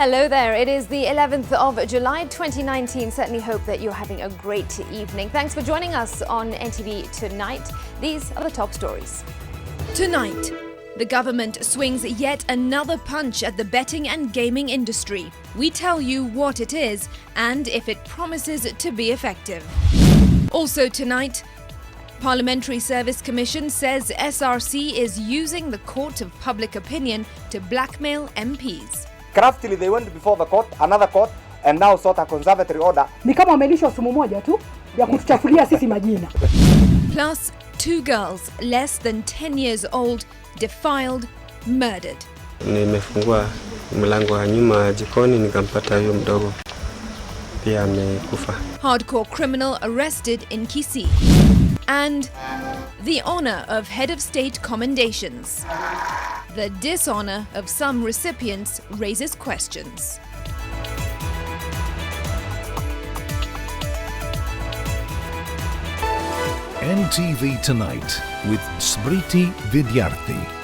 Hello there. It is the 11th of July 2019. Certainly hope that you're having a great evening. Thanks for joining us on NTV tonight. These are the top stories. Tonight, the government swings yet another punch at the betting and gaming industry. We tell you what it is and if it promises to be effective. Also tonight, Parliamentary Service Commission says SRC is using the court of public opinion to blackmail MPs. Craftily they went before the court, another court, and now sought a conservatory order. Ni kama wamelishwa sumu moja tu ya kutuchafulia sisi majina. Plus, 2 girls less than 10 years old defiled, murdered. Nimefungua mlango wa nyuma jikoni nikampata huyo mdogo pia amekufa. Hardcore criminal arrested in Kisumu. And the honor of head of state commendations. The dishonor of some recipients raises questions. NTV Tonight with Smriti, Vidyarthi.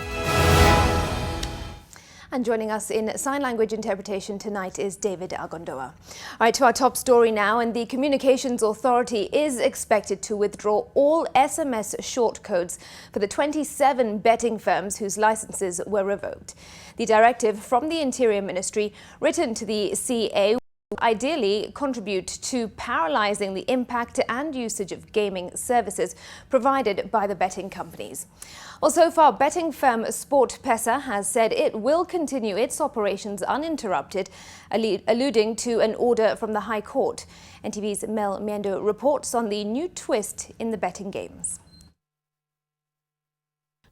And joining us in sign language interpretation tonight is David Agondoa. All right, to our top story now, and the Communications Authority is expected to withdraw all SMS short codes for the 27 betting firms whose licenses were revoked. The directive from the Interior Ministry, written to the CA, ideally contribute to paralysing the impact and usage of gaming services provided by the betting companies. Well, so far, betting firm Sport Pesa has said it will continue its operations uninterrupted, alluding to an order from the High Court. NTV's Mel Miendo reports on the new twist in the betting games.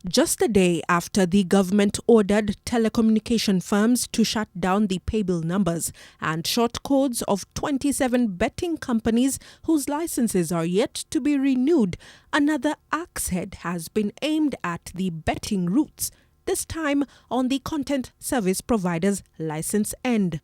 Just a day after the government ordered telecommunication firms to shut down the paybill numbers and short codes of 27 betting companies whose licenses are yet to be renewed, another axe head has been aimed at the betting routes, this time on the content service provider's license end.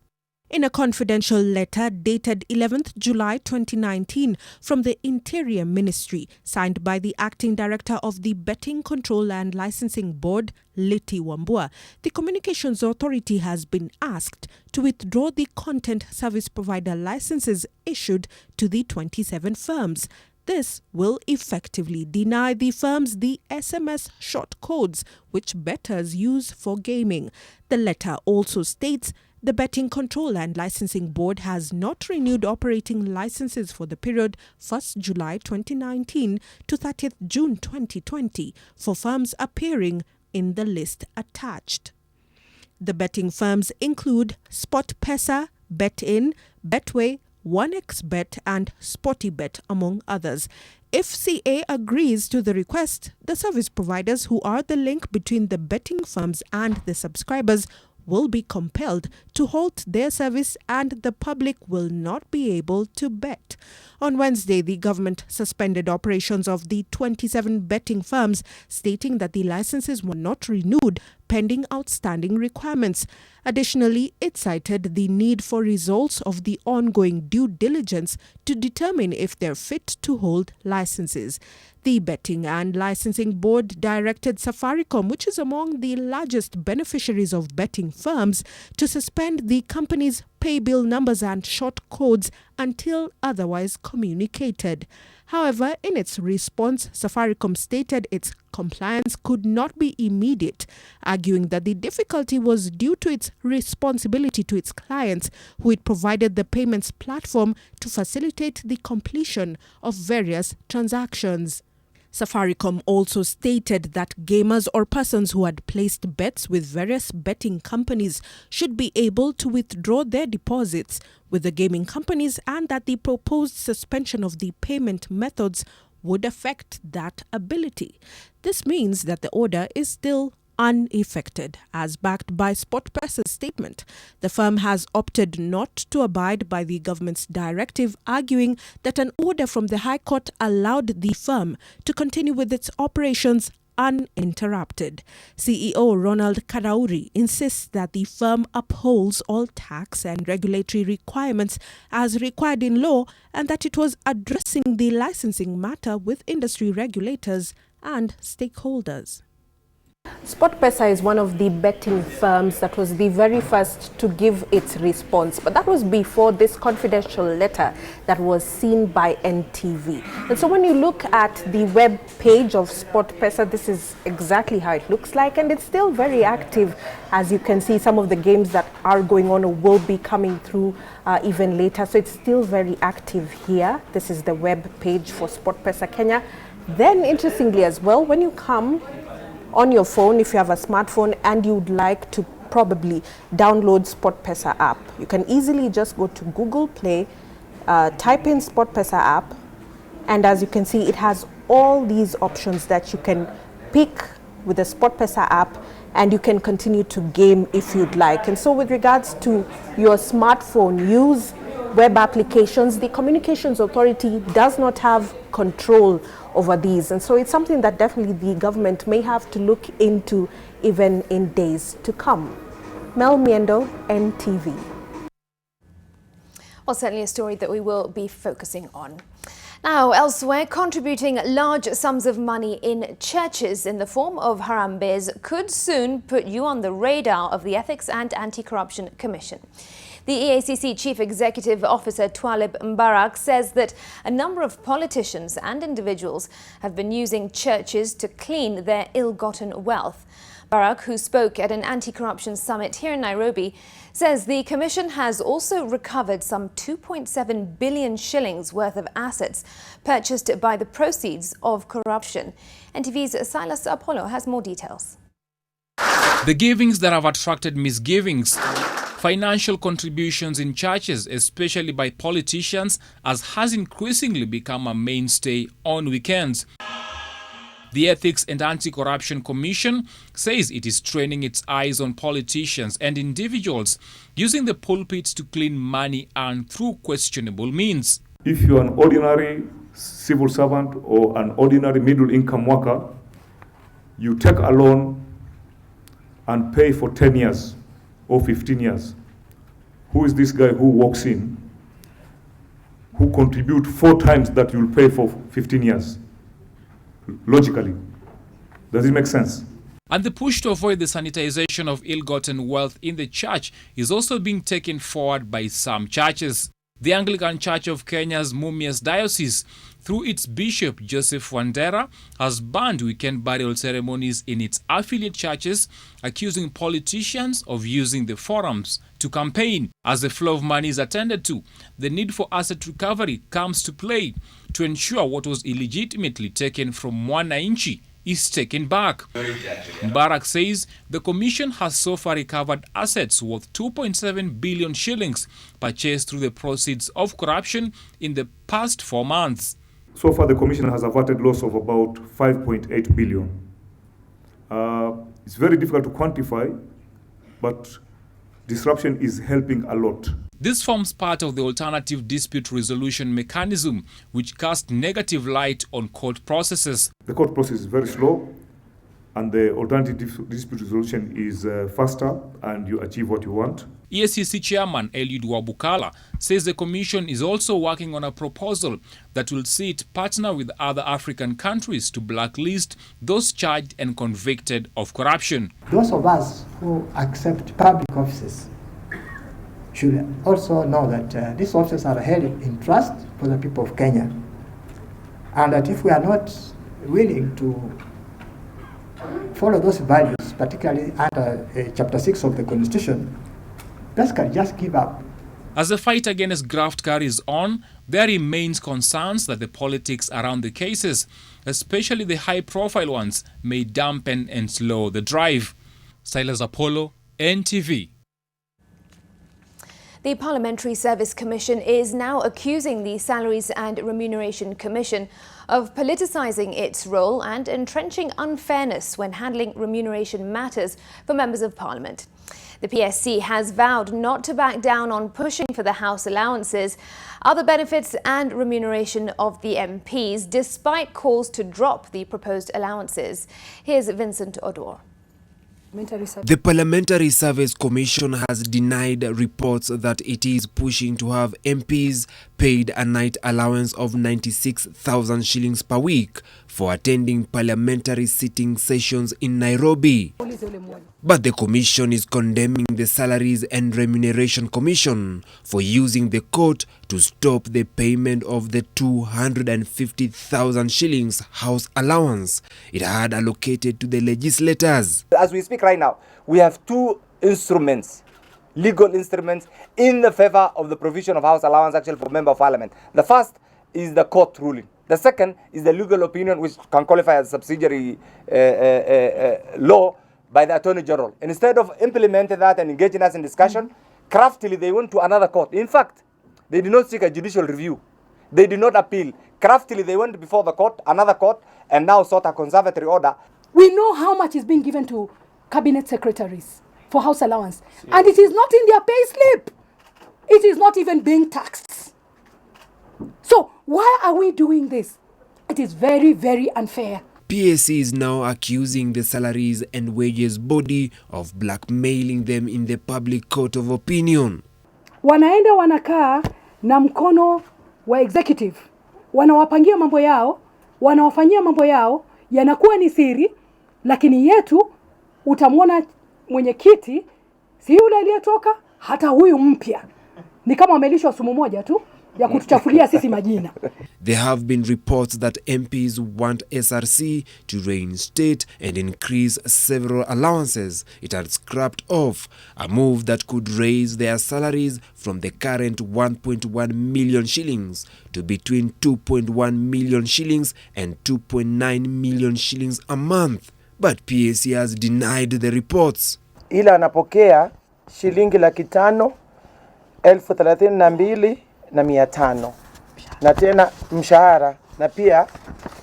In a confidential letter dated 11th July 2019 from the Interior Ministry, signed by the Acting Director of the Betting Control and Licensing Board, Liti Wambua, the Communications Authority has been asked to withdraw the content service provider licenses issued to the 27 firms. This will effectively deny the firms the SMS short codes which bettors use for gaming. The letter also states the Betting Control and Licensing Board has not renewed operating licenses for the period 1st July 2019 to 30th June 2020 for firms appearing in the list attached. The betting firms include Sport Pesa, Bet-In, Betway, 1xBet and SportyBet, among others. If CA agrees to the request, the service providers who are the link between the betting firms and the subscribers will be compelled to halt their service and the public will not be able to bet. On Wednesday, the government suspended operations of the 27 betting firms, stating that the licenses were not renewed pending outstanding requirements. Additionally, it cited the need for results of the ongoing due diligence to determine if they're fit to hold licenses. The Betting and Licensing Board directed Safaricom, which is among the largest beneficiaries of betting firms, to suspend the company's paybill numbers and short codes until otherwise communicated. However, in its response, Safaricom stated its compliance could not be immediate, arguing that the difficulty was due to its responsibility to its clients, who it provided the payments platform to facilitate the completion of various transactions. Safaricom also stated that gamers or persons who had placed bets with various betting companies should be able to withdraw their deposits with the gaming companies and that the proposed suspension of the payment methods would affect that ability. This means that the order is still unaffected, as backed by Sport Pesa's statement. The firm has opted not to abide by the government's directive, arguing that an order from the High Court allowed the firm to continue with its operations uninterrupted. CEO Ronald Karauri insists that the firm upholds all tax and regulatory requirements as required in law and that it was addressing the licensing matter with industry regulators and stakeholders. SportPesa is one of the betting firms that was the very first to give its response, but that was before this confidential letter that was seen by NTV. And so when you look at the web page of SportPesa, this is exactly how it looks like, and it's still very active. As you can see, some of the games that are going on or will be coming through even later, so it's still very active here. This is the web page for SportPesa Kenya. Then interestingly as well, when you come on your phone, if you have a smartphone and you'd like to probably download SportPesa app, you can easily just go to Google Play, type in SportPesa app, and as you can see, it has all these options that you can pick with the SportPesa app, and you can continue to game if you'd like. And so with regards to your smartphone use, web applications, the Communications Authority does not have control over these. And so it's something that definitely the government may have to look into even in days to come. Mel Miendo, NTV. Well, certainly a story that we will be focusing on. Now, elsewhere, contributing large sums of money in churches in the form of harambes could soon put you on the radar of the Ethics and Anti-Corruption Commission. The EACC Chief Executive Officer Twalib Mbarak says that a number of politicians and individuals have been using churches to clean their ill-gotten wealth. Mbarak, who spoke at an anti-corruption summit here in Nairobi, says the Commission has also recovered some 2.7 billion shillings worth of assets purchased by the proceeds of corruption. NTV's Silas Apollo has more details. The givings that have attracted misgivings. Financial contributions in churches, especially by politicians, as has increasingly become a mainstay on weekends. The Ethics and Anti-Corruption Commission says it is training its eyes on politicians and individuals using the pulpits to clean money earned through questionable means. If you're an ordinary civil servant or an ordinary middle-income worker, you take a loan and pay for 10 years or 15 years. Who is this guy who walks in, who contribute 4 times that you'll pay for 15 years? Logically, does it make sense? And the push to avoid the sanitization of ill-gotten wealth in the church is also being taken forward by some churches. The Anglican Church of Kenya's Mumias Diocese, through its Bishop Joseph Wandera, has banned weekend burial ceremonies in its affiliate churches, accusing politicians of using the forums to campaign. As the flow of money is attended to, the need for asset recovery comes to play to ensure what was illegitimately taken from wananchi is taken back. Mbarak says the Commission has so far recovered assets worth 2.7 billion shillings purchased through the proceeds of corruption in the past 4 months. So far, the Commission has averted loss of about 5.8 billion. It's very difficult to quantify, but disruption is helping a lot. This forms part of the alternative dispute resolution mechanism, which casts negative light on court processes. The court process is very slow, and the alternative dispute resolution is faster, and you achieve what you want. EACC Chairman Eliud Wabukala says the Commission is also working on a proposal that will see it partner with other African countries to blacklist those charged and convicted of corruption. Those of us who accept public offices should also know that these offices are held in trust for the people of Kenya, and that if we are not willing to follow those values, particularly under Chapter 6 of the Constitution, basically just give up. As the fight against graft carries on, there remains concerns that the politics around the cases, especially the high-profile ones, may dampen and slow the drive. Silas Apollo, NTV. The Parliamentary Service Commission is now accusing the Salaries and Remuneration Commission of politicising its role and entrenching unfairness when handling remuneration matters for members of Parliament. The PSC has vowed not to back down on pushing for the House allowances, other benefits and remuneration of the MPs, despite calls to drop the proposed allowances. Here's Vincent Odor. The Parliamentary Service Commission has denied reports that it is pushing to have MPs paid a night allowance of 96,000 shillings per week for attending parliamentary sitting sessions in Nairobi. But the commission is condemning the Salaries and Remuneration Commission for using the court to stop the payment of the 250,000 shillings house allowance it had allocated to the legislators. As we speak right now, we have two instruments, legal instruments, in the favor of the provision of house allowance actually for Member of Parliament. The first is the court ruling. The second is the legal opinion, which can qualify as subsidiary law by the Attorney General. And instead of implementing that and engaging us in discussion, craftily they went to another court. In fact, they did not seek a judicial review. They did not appeal. Craftily they went before the court, another court, and now sought a conservatory order. We know how much is being given to cabinet secretaries for house allowance. And it is not in their pay slip. It is not even being taxed. So why are we doing this? It is very, very unfair. PAC is now accusing the Salaries and Wages Body of blackmailing them in the public court of opinion. Wanaenda wanakaa na mkono wa executive. Wanawapangia mambo yao, wanawafanyia mambo yao, yanakuwa ni siri, lakini yetu utamwona mwenyekiti si yule aliyetoka, hata huyu mpya. Ni kama wamelishwa sumu moja tu ya kutuchafulia sisi majina. There have been reports that MPs want SRC to reinstate and increase several allowances it had scrapped off, a move that could raise their salaries from the current 1.1 million shillings to between 2.1 million shillings and 2.9 million shillings a month. But PAC has denied the reports. Ila anapokea shilingi 532,500 na tena mshahara na pia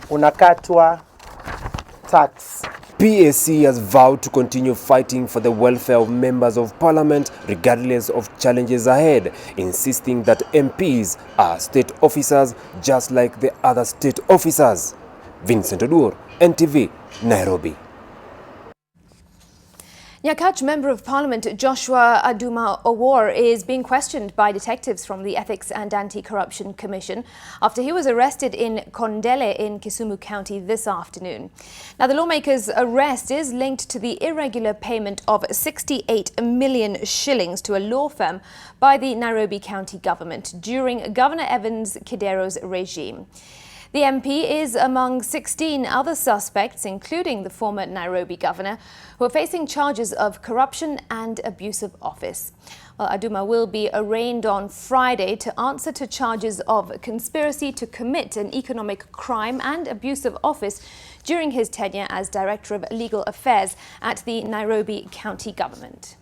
unakatwa tax. PAC has vowed to continue fighting for the welfare of members of parliament regardless of challenges ahead, insisting that MPs are state officers just like the other state officers. Vincent Odur, NTV, Nairobi. Nyakach Member of Parliament Joshua Aduma Owor is being questioned by detectives from the Ethics and Anti-Corruption Commission after he was arrested in Kondele in Kisumu County this afternoon. Now, the lawmaker's arrest is linked to the irregular payment of 68 million shillings to a law firm by the Nairobi County government during Governor Evans Kidero's regime. The MP is among 16 other suspects, including the former Nairobi governor, who are facing charges of corruption and abuse of office. Well, Aduma will be arraigned on Friday to answer to charges of conspiracy to commit an economic crime and abuse of office during his tenure as Director of Legal Affairs at the Nairobi County government.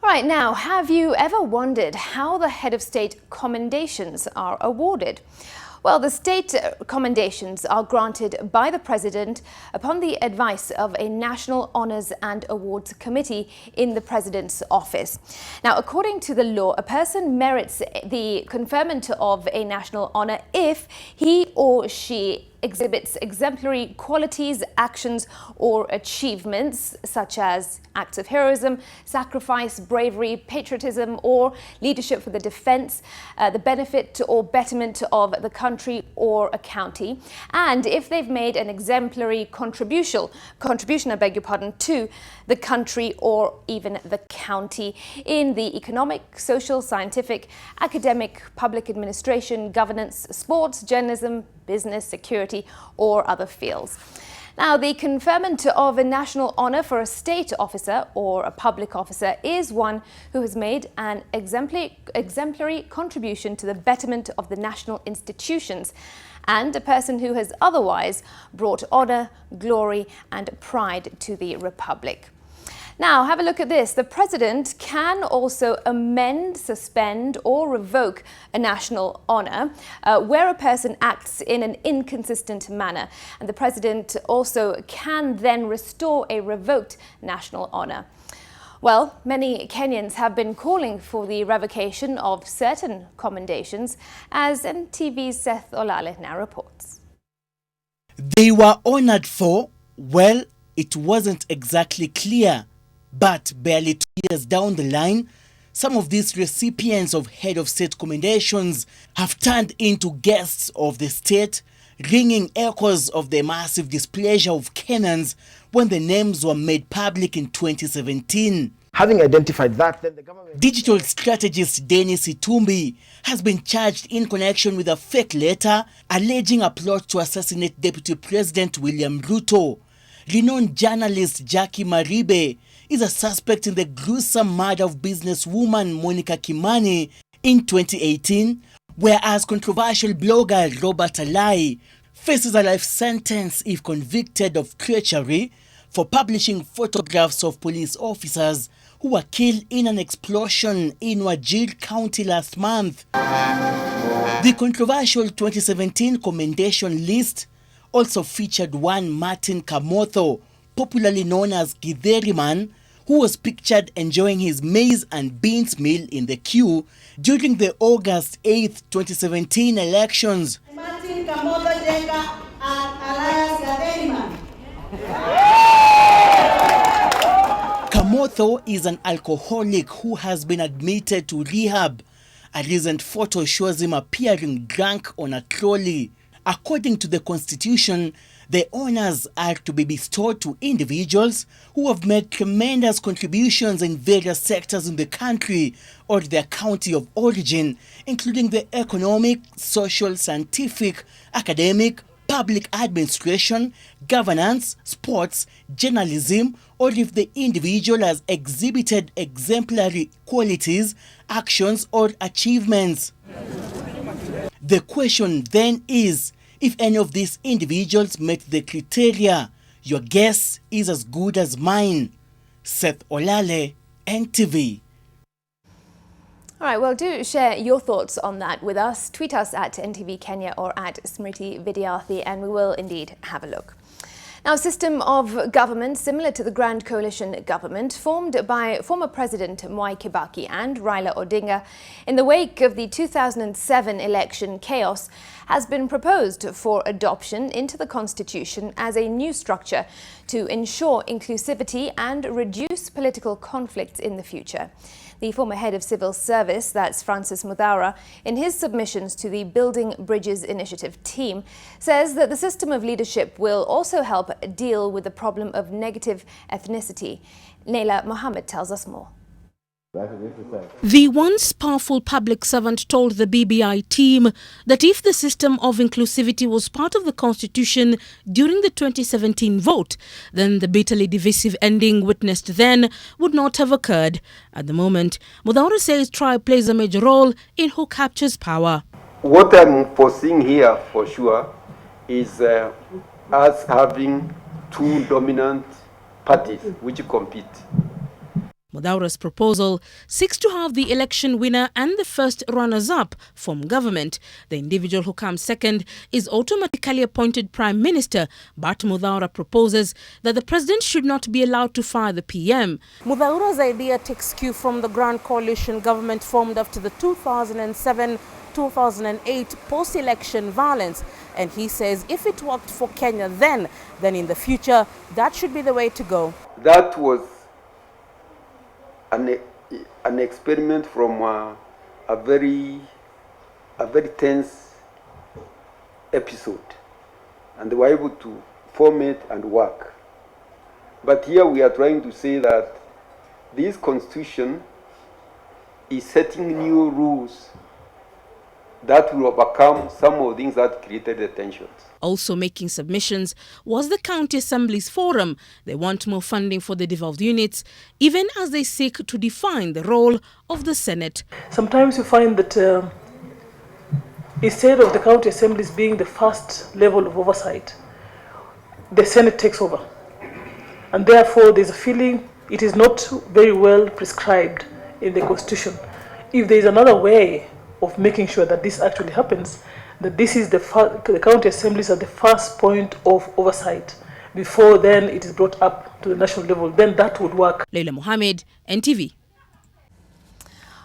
Right, now, have you ever wondered how the head of state commendations are awarded? Well, the state commendations are granted by the President upon the advice of a National Honours and Awards Committee in the President's office. Now, according to the law, a person merits the conferment of a national honour if he or she exhibits exemplary qualities, actions or achievements such as acts of heroism, sacrifice, bravery, patriotism or leadership for the defence, the benefit or betterment of the country or a county, and if they've made an exemplary contribution, to the country or even the county in the economic, social, scientific, academic, public administration, governance, sports, journalism, business, security or other fields. Now, the conferment of a national honour for a state officer or a public officer is one who has made an exemplary contribution to the betterment of the national institutions and a person who has otherwise brought honour, glory and pride to the Republic. Now, have a look at this. The president can also amend, suspend or revoke a national honour where a person acts in an inconsistent manner. And the president also can then restore a revoked national honour. Well, many Kenyans have been calling for the revocation of certain commendations, as NTV's Seth Olale now reports. They were honoured for, well, it wasn't exactly clear, but barely 2 years down the line, some of these recipients of head of state commendations have turned into guests of the state, ringing echoes of the massive displeasure of Kenyans when the names were made public in 2017. Having identified that, then the government... Digital strategist Dennis Itumbi has been charged in connection with a fake letter alleging a plot to assassinate Deputy President William Ruto. Renowned journalist Jackie Maribe is a suspect in the gruesome murder of businesswoman Monica Kimani in 2018, whereas controversial blogger Robert Alai faces a life sentence if convicted of treachery for publishing photographs of police officers who were killed in an explosion in Wajir County last month. The controversial 2017 commendation list also featured one Martin Kamotho, popularly known as Githeri Man, who was pictured enjoying his maize and beans meal in the queue during the August 8, 2017 elections. Martin Kamotho Jenga alias Githeri Man. Kamotho is an alcoholic who has been admitted to rehab. A recent photo shows him appearing drunk on a trolley. According to the Constitution, the honors are to be bestowed to individuals who have made tremendous contributions in various sectors in the country or their county of origin, including the economic, social, scientific, academic, public administration, governance, sports, journalism, or if the individual has exhibited exemplary qualities, actions, or achievements. The question then is, if any of these individuals met the criteria, your guess is as good as mine. Seth Olale, NTV. All right, well, do share your thoughts on that with us. Tweet us at NTV Kenya or at Smriti Vidyarthi, and we will indeed have a look. Now, a system of government similar to the Grand Coalition government formed by former President Mwai Kibaki and Raila Odinga in the wake of the 2007 election chaos has been proposed for adoption into the Constitution as a new structure to ensure inclusivity and reduce political conflicts in the future. The former head of civil service, that's Francis Muthaura, in his submissions to the Building Bridges Initiative team, says that the system of leadership will also help deal with the problem of negative ethnicity. Naila Mohammed tells us more. The once powerful public servant told the BBI team that if the system of inclusivity was part of the constitution during the 2017 vote, then the bitterly divisive ending witnessed then would not have occurred. At the moment, Muthaura says tribe plays a major role in who captures power. What I'm foreseeing here for sure is us having two dominant parties which compete. Muthaura's proposal seeks to have the election winner and the first runners-up form government. The individual who comes second is automatically appointed Prime Minister, but Muthaura proposes that the President should not be allowed to fire the PM. Muthaura's idea takes cue from the Grand Coalition government formed after the 2007-2008 post-election violence, and he says if it worked for Kenya then in the future, that should be the way to go. That was an experiment from a very tense episode, and they were able to form it and work. But here we are trying to say that this constitution is setting new rules that will overcome some of the things that created the tensions. Also making submissions was the County Assembly's forum. They want more funding for the devolved units, even as they seek to define the role of the Senate. Sometimes you find that instead of the County Assemblies being the first level of oversight, the Senate takes over. And therefore there's a feeling it is not very well prescribed in the Constitution. If there is another way of making sure that this actually happens, that this is the county assemblies are the first point of oversight before then it is brought up to the national level, then that would work. Leila Mohammed, NTV.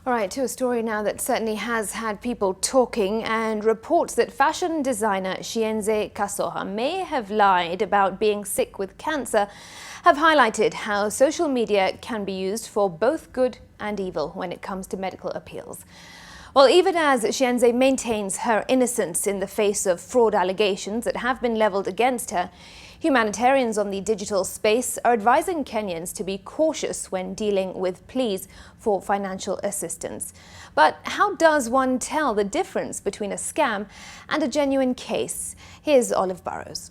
All right, to a story now that certainly has had people talking, and reports that fashion designer Shienze Kasoha may have lied about being sick with cancer have highlighted how social media can be used for both good and evil when it comes to medical appeals. Well, even as Shienze maintains her innocence in the face of fraud allegations that have been levelled against her, humanitarians on the digital space are advising Kenyans to be cautious when dealing with pleas for financial assistance. But how does one tell the difference between a scam and a genuine case? Here's Olive Burrows.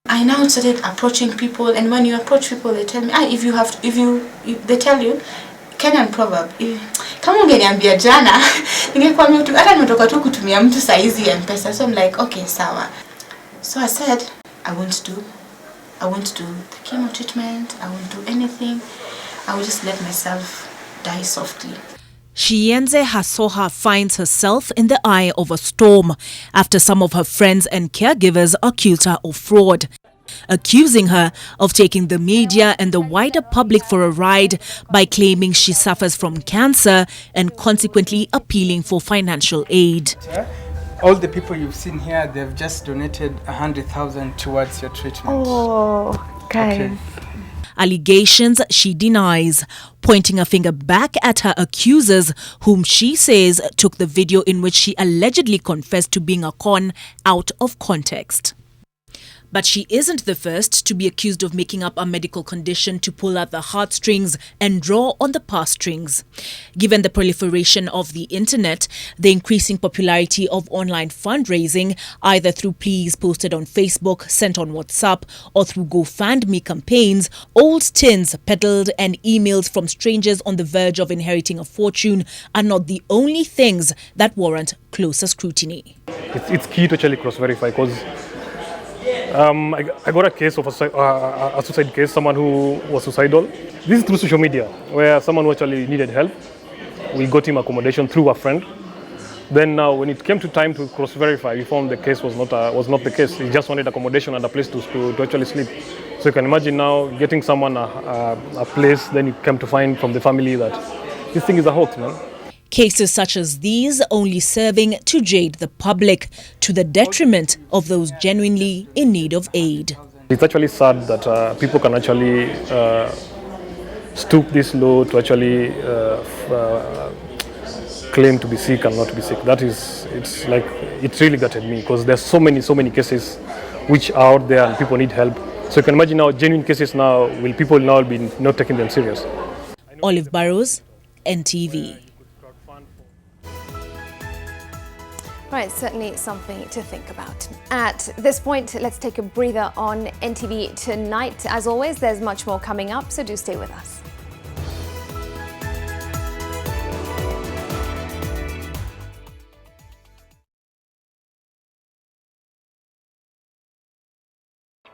I now started approaching people, and when you approach people, they tell me, they tell you, Kenyan proverb, kama ungeniambia jana, ningekwambia mtu hata nimetoka tu kutumia mtu saizi M-Pesa. So I'm like, okay, sawa. So I said, I won't do the chemo treatment, I won't do anything. I will just let myself die softly. Shienze Kasoha finds herself in the eye of a storm after some of her friends and caregivers accused her of fraud, accusing her of taking the media and the wider public for a ride by claiming she suffers from cancer and consequently appealing for financial aid. All the people you've seen here, they've just donated 100,000 towards your treatment. Oh, guys. Okay. Allegations she denies, pointing a finger back at her accusers, whom she says took the video in which she allegedly confessed to being a con out of context. But she isn't the first to be accused of making up a medical condition to pull at the heartstrings and draw on the purse strings. Given the proliferation of the internet, the increasing popularity of online fundraising, either through pleas posted on Facebook, sent on WhatsApp, or through GoFundMe campaigns, old tins peddled and emails from strangers on the verge of inheriting a fortune are not the only things that warrant closer scrutiny. It's key to actually cross-verify, because I got a case of a suicide case, someone who was suicidal. This is through social media, where someone who actually needed help. We got him accommodation through a friend. Then now, when it came to time to cross-verify, we found the case was not the case. He just wanted accommodation and a place to actually sleep. So you can imagine now getting someone a place, then you come to find from the family that this thing is a hoax, man. Cases such as these only serving to jade the public, to the detriment of those genuinely in need of aid. It's actually sad that people can actually stoop this low to actually claim to be sick and not to be sick. It really gutted me, because there's so many cases which are out there and people need help. So you can imagine now genuine cases now, will people now be not taking them serious? Olive Burrows, NTV. Right, certainly something to think about. At this point, let's take a breather on NTV Tonight. As always, there's much more coming up, so do stay with us.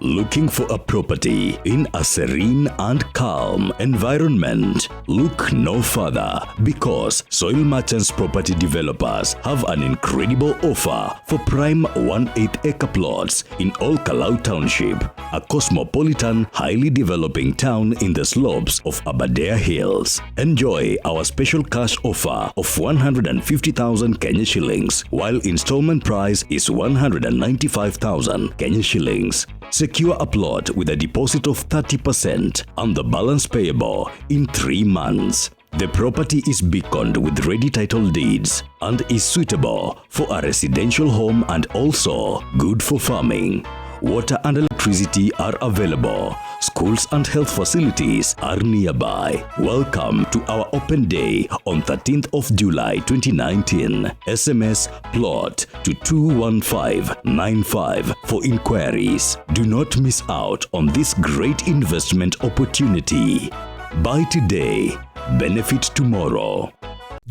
Looking for a property in a serene and calm environment? Look no further, because Soil Merchants Property Developers have an incredible offer for prime 1/8-acre plots in Old Kalau Township, a cosmopolitan, highly developing town in the slopes of Aberdare Hills. Enjoy our special cash offer of 150,000 Kenya shillings, while installment price is 195,000 Kenya shillings. Secure a plot with a deposit of 30% and the balance payable in 3 months. The property is beaconed with ready title deeds and is suitable for a residential home and also good for farming. Water and electricity are available. Schools and health facilities are nearby. Welcome to our open day on 13th of July 2019. SMS plot to 21595 for inquiries. Do not miss out on this great investment opportunity. Buy today, benefit tomorrow.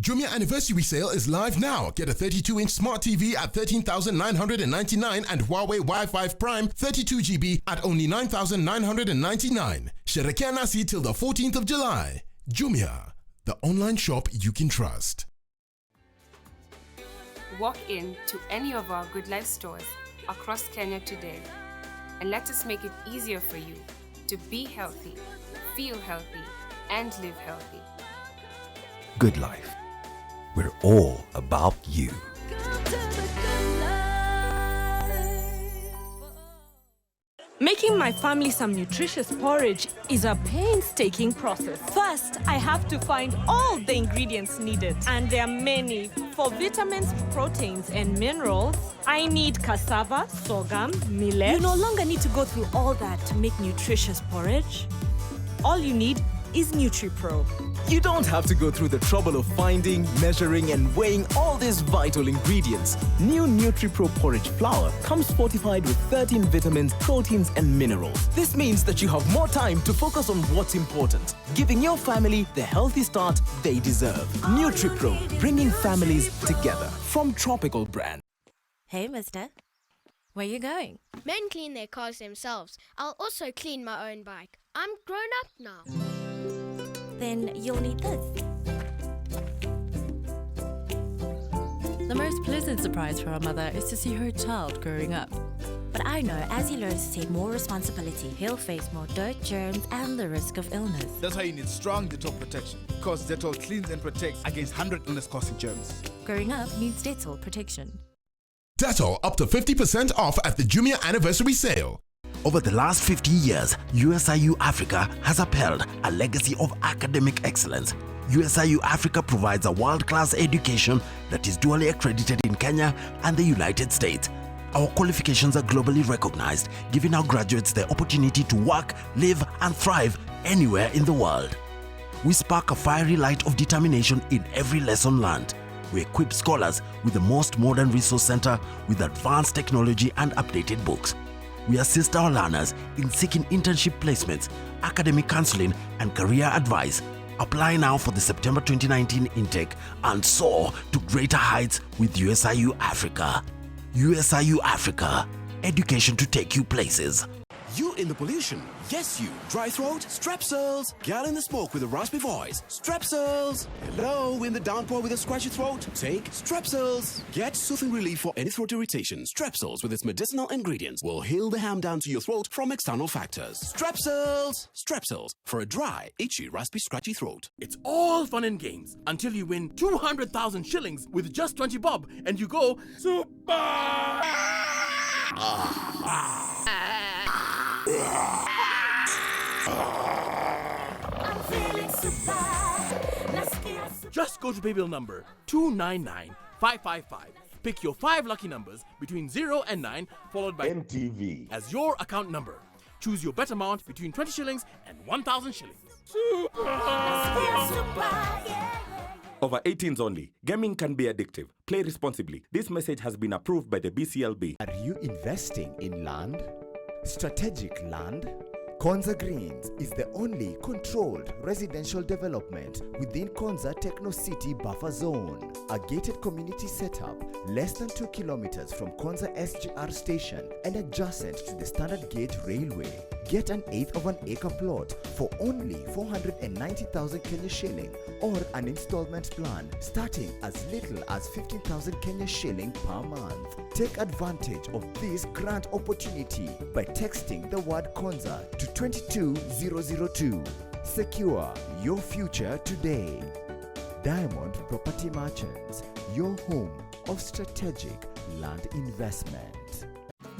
Jumia Anniversary Sale is live now. Get a 32-inch smart TV at 13,999 and Huawei Wi-Fi Prime 32GB at only 9,999. Sherekea nasi till the 14th of July. Jumia, the online shop you can trust. Walk in to any of our Good Life stores across Kenya today and let us make it easier for you to be healthy, feel healthy, and live healthy. Good Life. We're all about you. Making my family some nutritious porridge is a painstaking process. First, I have to find all the ingredients needed, and there are many. For vitamins, proteins, and minerals, I need cassava, sorghum, millet. You no longer need to go through all that to make nutritious porridge. All you need is NutriPro. You don't have to go through the trouble of finding, measuring, and weighing all these vital ingredients. New NutriPro porridge flour comes fortified with 13 vitamins, proteins, and minerals. This means that you have more time to focus on what's important, giving your family the healthy start they deserve. NutriPro, bringing families together. From Tropical Brand. Hey, mister. Where you going? Men clean their cars themselves. I'll also clean my own bike. I'm grown up now. Then you'll need this. The most pleasant surprise for a mother is to see her child growing up. But I know as he learns to take more responsibility, he'll face more dirt, germs, and the risk of illness. That's why you need strong Dettol protection, because Dettol cleans and protects against 100 illness-causing germs. Growing up needs Dettol protection. Dettol up to 50% off at the Jumia Anniversary Sale. Over the last 50 years, USIU Africa has upheld a legacy of academic excellence. USIU Africa provides a world-class education that is dually accredited in Kenya and the United States. Our qualifications are globally recognized, giving our graduates the opportunity to work, live, and thrive anywhere in the world. We spark a fiery light of determination in every lesson learned. We equip scholars with the most modern resource center with advanced technology and updated books. We assist our learners in seeking internship placements, academic counseling, and career advice. Apply now for the September 2019 intake and soar to greater heights with USIU Africa. USIU Africa, education to take you places. You in the pollution? Yes, you. Dry throat? Strepsils. Gal in the smoke with a raspy voice? Strepsils. Hello, in the downpour with a scratchy throat? Take Strepsils. Get soothing relief for any throat irritation. Strepsils with its medicinal ingredients will heal the harm done to your throat from external factors. Strepsils. Strepsils for a dry, itchy, raspy, scratchy throat. It's all fun and games until you win 200,000 shillings with just 20 bob and you go super. Just go to paybill number 299555. Pick your 5 lucky numbers between 0 and 9, followed by NTV as your account number. Choose your bet amount between 20 shillings and 1,000 shillings. Over 18s only. Gaming can be addictive. Play responsibly. This message has been approved by the BCLB. Are you investing in land? Strategic land? Konza Greens is the only controlled residential development within Konza Techno City Buffer Zone, a gated community setup less than 2 kilometers from Konza SGR station and adjacent to the Standard Gauge Railway. Get an 1/8 of an acre plot for only 490,000 Kenya shilling or an installment plan starting as little as 15,000 Kenya shilling per month. Take advantage of this grant opportunity by texting the word Konza to 22002. Secure your future today. Diamond Property Merchants, your home of strategic land investment.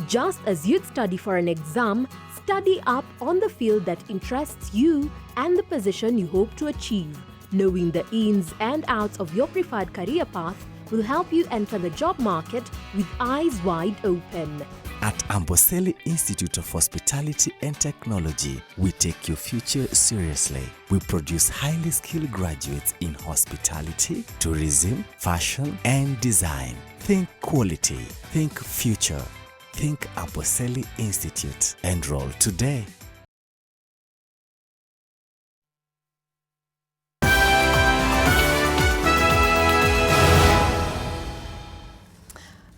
Just as you'd study for an exam, study up on the field that interests you and the position you hope to achieve. Knowing the ins and outs of your preferred career path will help you enter the job market with eyes wide open. At Amboseli Institute of Hospitality and Technology, we take your future seriously. We produce highly skilled graduates in hospitality, tourism, fashion, and design. Think quality, think future, think Amboseli Institute. Enroll today.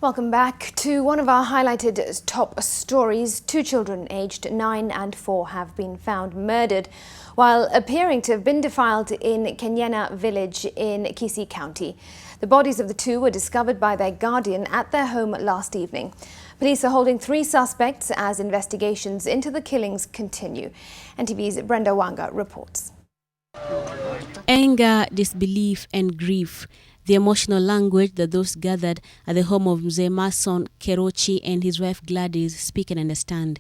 Welcome back to one of our highlighted top stories. 2 children aged 9 and 4 have been found murdered while appearing to have been defiled in Kenyana village in Kisii County. The bodies of the 2 were discovered by their guardian at their home last evening. Police are holding 3 suspects as investigations into the killings continue. NTV's Brenda Wanga reports. Anger, disbelief and grief. The emotional language that those gathered at the home of Mzee Mason Kerochi and his wife Gladys speak and understand.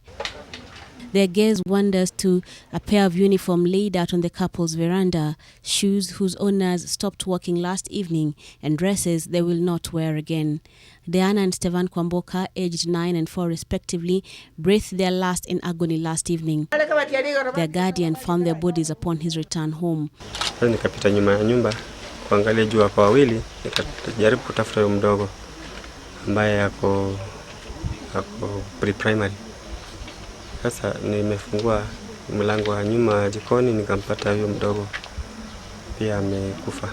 Their gaze wanders to a pair of uniform laid out on the couple's veranda, shoes whose owners stopped walking last evening, and dresses they will not wear again. Diana and Stevan Kwamboka, aged 9 and 4 respectively, breathed their last in agony last evening. Their guardian found their bodies upon his return home. Nikapita nyuma ya nyumba kuangalia juu kwa wawili, nikajaribu kutafuta yule mdogo ambaye yako pre-primary. Sasa nimefungua mlango wa nyuma jikoni nikampata yule mdogo pia amekufa.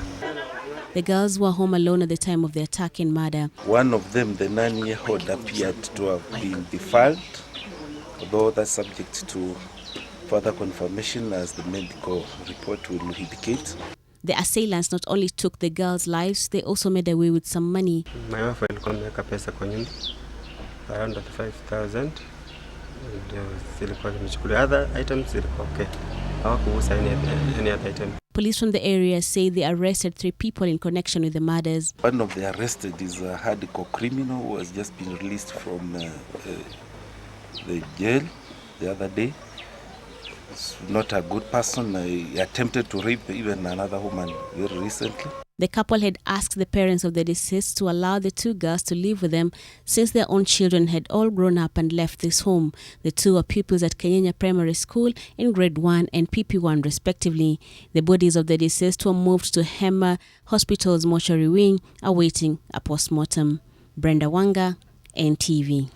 The girls were home alone at the time of the attack and murder. One of them, the 9-year-old, appeared to have been defiled, although that's subject to further confirmation as the medical report will indicate. The assailants not only took the girls' lives, they also made away with some money. My wife alikuwa ameweka pesa kwa nyumba around 35,000. Other items zilikuwa okay. Hawakuuza any other item. Police from the area say they arrested 3 people in connection with the murders. One of the arrested is a hardcore criminal who has just been released from the jail the other day. He's not a good person. He attempted to rape even another woman very recently. The couple had asked the parents of the deceased to allow the 2 girls to live with them since their own children had all grown up and left this home. The 2 are pupils at Kenyana Primary School in grade 1 and PP1 respectively. The bodies of the deceased were moved to Hema Hospital's mortuary wing awaiting a post-mortem. Brenda Wanga, NTV.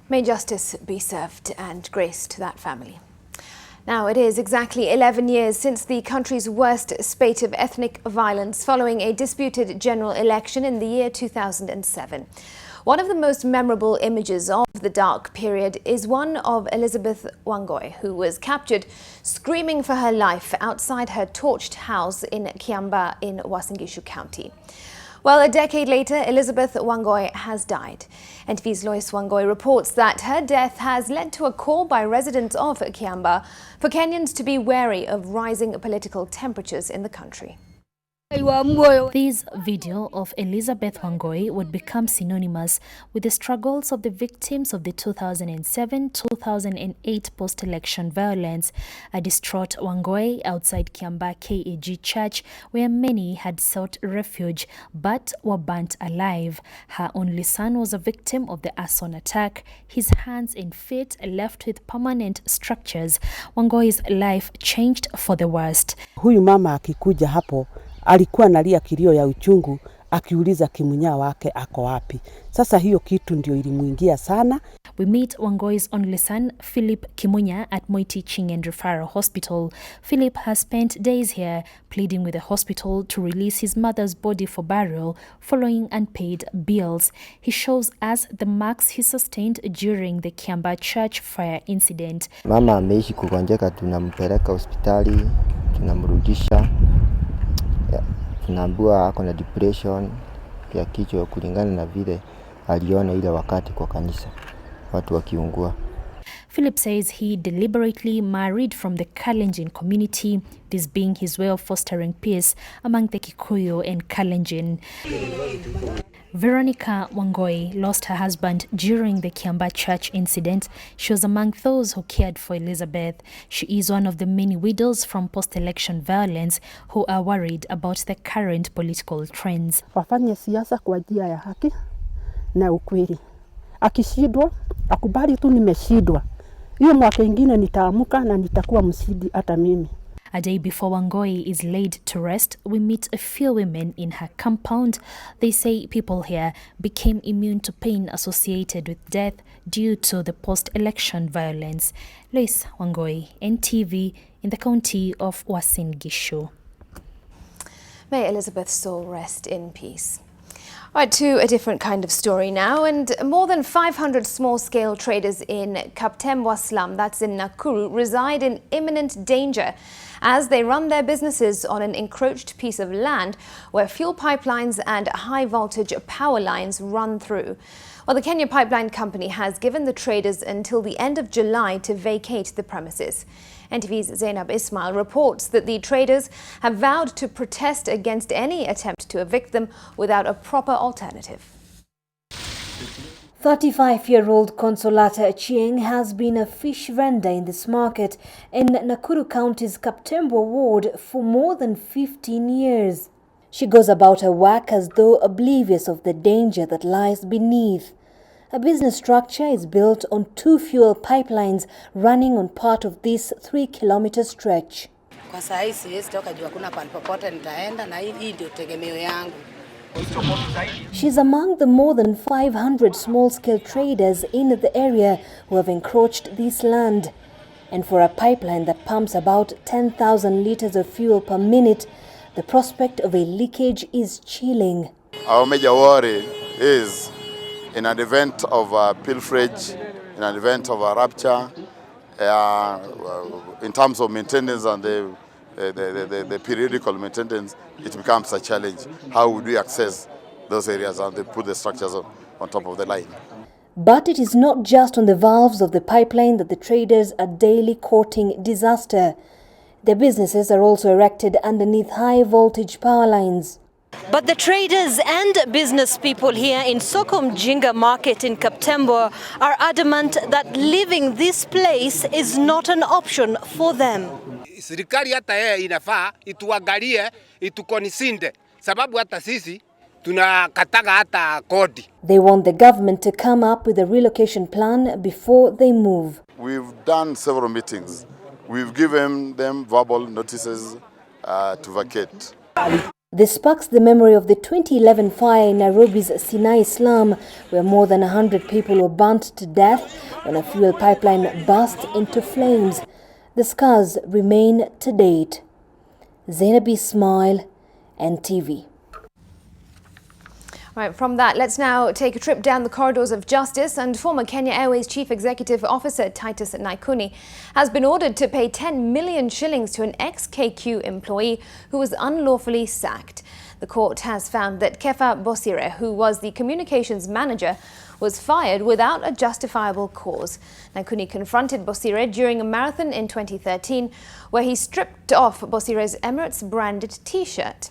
May justice be served and grace to that family. Now, it is exactly 11 years since the country's worst spate of ethnic violence following a disputed general election in the year 2007. One of the most memorable images of the dark period is one of Elizabeth Wangoi, who was captured screaming for her life outside her torched house in Kiamba in Uasin Gishu County. Well, a decade later, Elizabeth Wangoi has died. NTV's Lois Wangoi reports that her death has led to a call by residents of Kiamba for Kenyans to be wary of rising political temperatures in the country. This video of Elizabeth Wangoi would become synonymous with the struggles of the victims of the 2007-2008 post-election violence. A distraught Wangoi outside Kiamba KAG Church, where many had sought refuge but were burnt alive. Her only son was a victim of the arson attack, his hands and feet left with permanent structures. Wangoi's life changed for the worst. Huyu mama akikuja hapo alikuwa analia kilio ya uchungu akiuliza kimunya wake ako wapi. Sasa hiyo kitu ndio ilimuingia sana. We meet Wangoi's only son, Philip Kimunya, at Moi Teaching and Referral Hospital. Philip has spent days here pleading with the hospital to release his mother's body for burial following unpaid bills. He shows us the marks he sustained during the Kiamba Church fire incident. Mama ameishi kugonjeka, tunampeleka hospitali, tunamrudisha. Tunaambiwa ako na depression ya kichwa kulingana na vile aliona ile wakati kwa kanisa watu wakiungua. Philip says he deliberately married from the Kalenjin community, this being his way of fostering peace among the Kikuyu and Kalenjin. Veronica Wangoi lost her husband during the Kiamba Church incident. She was among those who cared for Elizabeth. She is one of the many widows from post-election violence who are worried about the current political trends. Wafanye siasa kwa njia ya haki na ukweli. Akishindwa, akubali tu nimeshindwa. Hiyo mwaka ingine nitaamuka na nitakuwa msidi hata mimi. A day before Wangoi is laid to rest, we meet a few women in her compound. They say people here became immune to pain associated with death due to the post-election violence. Lois Wangoi, NTV, in the county of Uasin Gishu. May Elizabeth's soul rest in peace. Right, to a different kind of story now, and more than 500 small-scale traders in Kaptembwa slum, that's in Nakuru, reside in imminent danger as they run their businesses on an encroached piece of land where fuel pipelines and high-voltage power lines run through. Well, the Kenya Pipeline Company has given the traders until the end of July to vacate the premises. NTV's Zainab Ismail reports that the traders have vowed to protest against any attempt to evict them without a proper alternative. 35-year-old Consolata Achieng has been a fish vendor in this market in Nakuru County's Kaptembwa ward for more than 15 years. She goes about her work as though oblivious of the danger that lies beneath. Her business structure is built on 2 fuel pipelines running on part of this 3-kilometer stretch. She's among the more than 500 small-scale traders in the area who have encroached this land. And for a pipeline that pumps about 10,000 liters of fuel per minute, the prospect of a leakage is chilling. Our major worry is in an event of pilferage, in an event of a rupture, in terms of maintenance and the periodical maintenance, it becomes a challenge. How would we access those areas and they put the structures on top of the line? But it is not just on the valves of the pipeline that the traders are daily courting disaster. Their businesses are also erected underneath high-voltage power lines. But the traders and business people here in Soko Mjinga market in Kaptembwa are adamant that leaving this place is not an option for them. Serikali hata yeye inafaa ituangalie, itukonisinde sababu hata sisi tunakataga hata kodi. They want the government to come up with a relocation plan before they move. We've done several meetings. We've given them verbal notices to vacate. This sparks the memory of the 2011 fire in Nairobi's Sinai slum, where more than 100 people were burnt to death when a fuel pipeline burst into flames. The scars remain to date. Zainab Ismail, NTV. Right, from that, let's now take a trip down the corridors of justice, and former Kenya Airways Chief Executive Officer Titus Naikuni has been ordered to pay 10 million shillings to an ex-KQ employee who was unlawfully sacked. The court has found that Kefa Bosire, who was the communications manager, was fired without a justifiable cause. Naikuni confronted Bosire during a marathon in 2013, where he stripped off Bosire's Emirates-branded T-shirt.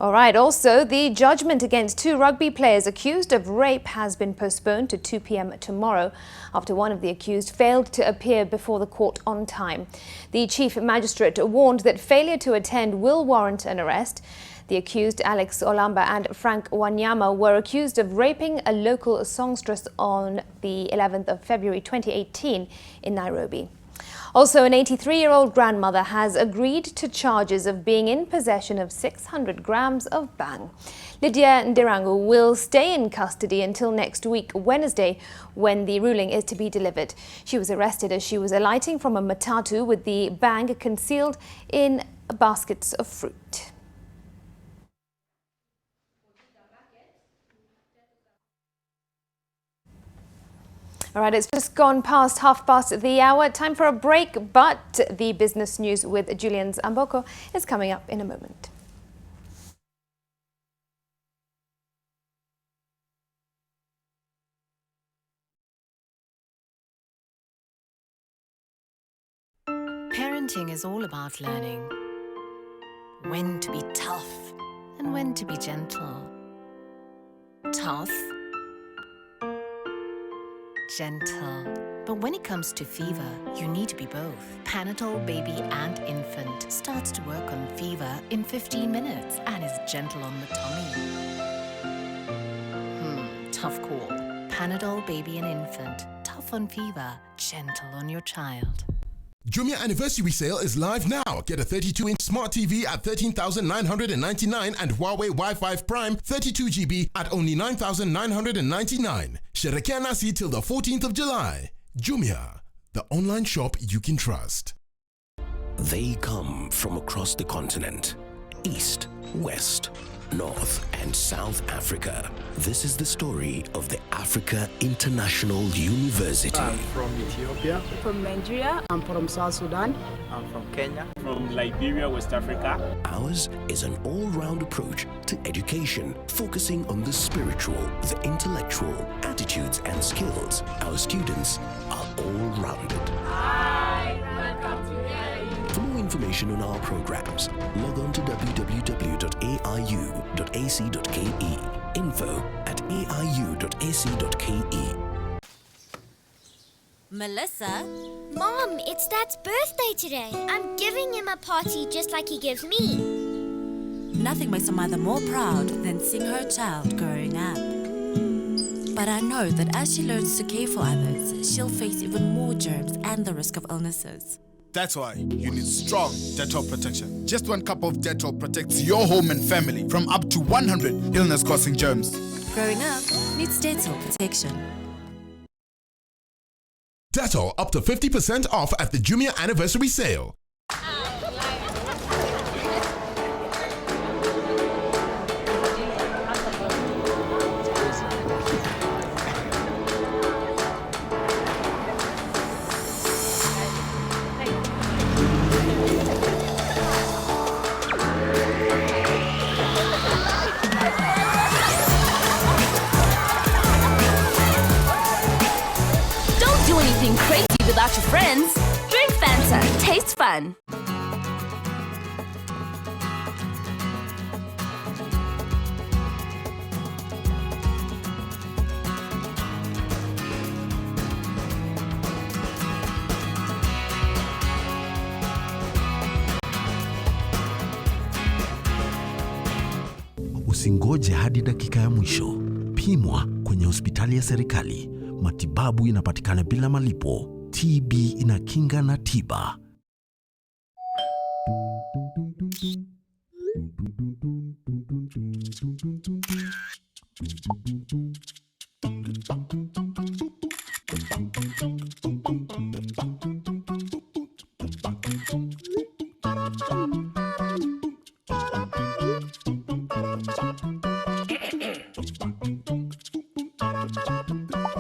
All right, also, the judgment against 2 rugby players accused of rape has been postponed to 2 p.m. tomorrow after one of the accused failed to appear before the court on time. The chief magistrate warned that failure to attend will warrant an arrest. The accused, Alex Olamba and Frank Wanyama, were accused of raping a local songstress on the 11th of February 2018 in Nairobi. Also, an 83-year-old grandmother has agreed to charges of being in possession of 600 grams of bang. Lydia Ndirangu will stay in custody until next week, Wednesday, when the ruling is to be delivered. She was arrested as she was alighting from a matatu with the bang concealed in baskets of fruit. All right, it's just gone past 1/2 the hour. Time for a break, but the business news with Julian's Amboko is coming up in a moment. Parenting is all about learning when to be tough and when to be gentle. Tough, gentle. But when it comes to fever, you need to be both. Panadol Baby and Infant starts to work on fever in 15 minutes and is gentle on the tummy. Tough call. Panadol Baby and Infant. Tough on fever, gentle on your child. Jumia Anniversary Sale is live now. Get a 32-inch smart TV at 13,999 and Huawei Wi-Fi Prime 32GB at only 9,999. Sherekea nasi till the 14th of July. Jumia, the online shop you can trust. They come from across the continent, east, west, North and South Africa. This is the story of the Africa International University. I'm from Ethiopia. From Nigeria. I'm from South Sudan. I'm from Kenya. From Liberia, West Africa. Ours is an all-round approach to education, focusing on the spiritual, the intellectual, attitudes and skills. Our students are all-rounded. Hi, welcome to NTV. For more information on our programs, log on to www.aiu.ac.ke. info@aiu.ac.ke. Melissa? Mom, it's Dad's birthday today. I'm giving him a party just like he gives me. Nothing makes a mother more proud than seeing her child growing up. But I know that as she learns to care for others, she'll face even more germs and the risk of illnesses. That's why you need strong Dettol protection. Just 1 cup of Dettol protects your home and family from up to 100 illness-causing germs. Growing up needs Dettol protection. Dettol up to 50% off at the Jumia anniversary sale. Crazy without your friends. Drink Fanta. Tastes fun. Usingoje hadi dakika ya mwisho. Pimwa kwenye hospitali ya serikali. Matibabu inapatikana bila malipo. TB inakinga na tiba.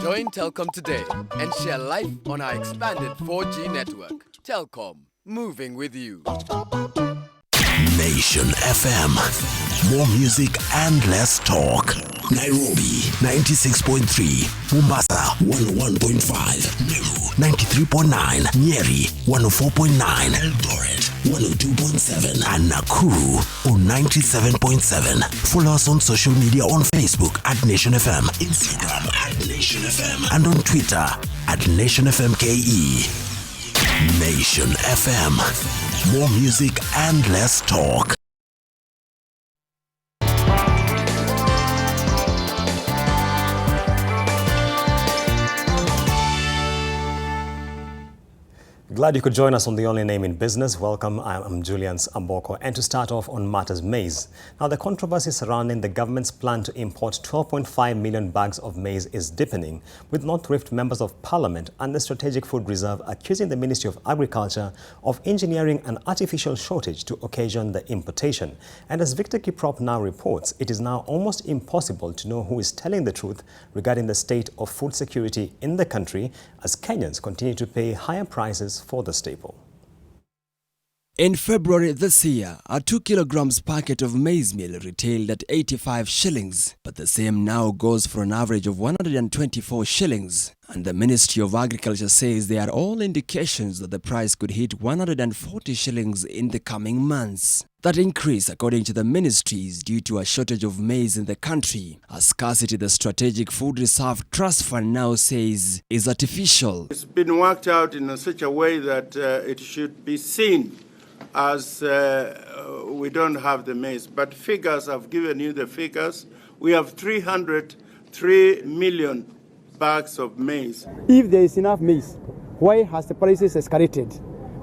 Join Telkom today and share life on our expanded 4G network. Telkom, moving with you. Nation FM. More music and less talk. Nairobi 96.3, Mombasa 101.5, Meru 93.9, Nyeri 104.9, Eldoret 102.7, and Nakuru on 97.7. Follow us on social media on Facebook at Nation FM, Instagram at Nation FM, and on Twitter at Nation FM KE. Nation FM. More music and less talk. Glad you could join us on The Only Name in Business. Welcome, I'm Julian's Amboko. And to start off on matters maize. Now, the controversy surrounding the government's plan to import 12.5 million bags of maize is deepening, with North Rift members of Parliament and the Strategic Food Reserve accusing the Ministry of Agriculture of engineering an artificial shortage to occasion the importation. And as Victor Kiprop now reports, it is now almost impossible to know who is telling the truth regarding the state of food security in the country, as Kenyans continue to pay higher prices for the staple. In February this year, a 2 kilograms packet of maize meal retailed at 85 shillings, but the same now goes for an average of 124 shillings. And the Ministry of Agriculture says there are all indications that the price could hit 140 shillings in the coming months. That increase, according to the ministry, is due to a shortage of maize in the country. A scarcity the Strategic Food Reserve Trust Fund now says is artificial. It's been worked out in such a way that it should be seen as we don't have the maize. But figures, I've given you the figures. We have 303 million bags of maize. If there is enough maize, why has the prices escalated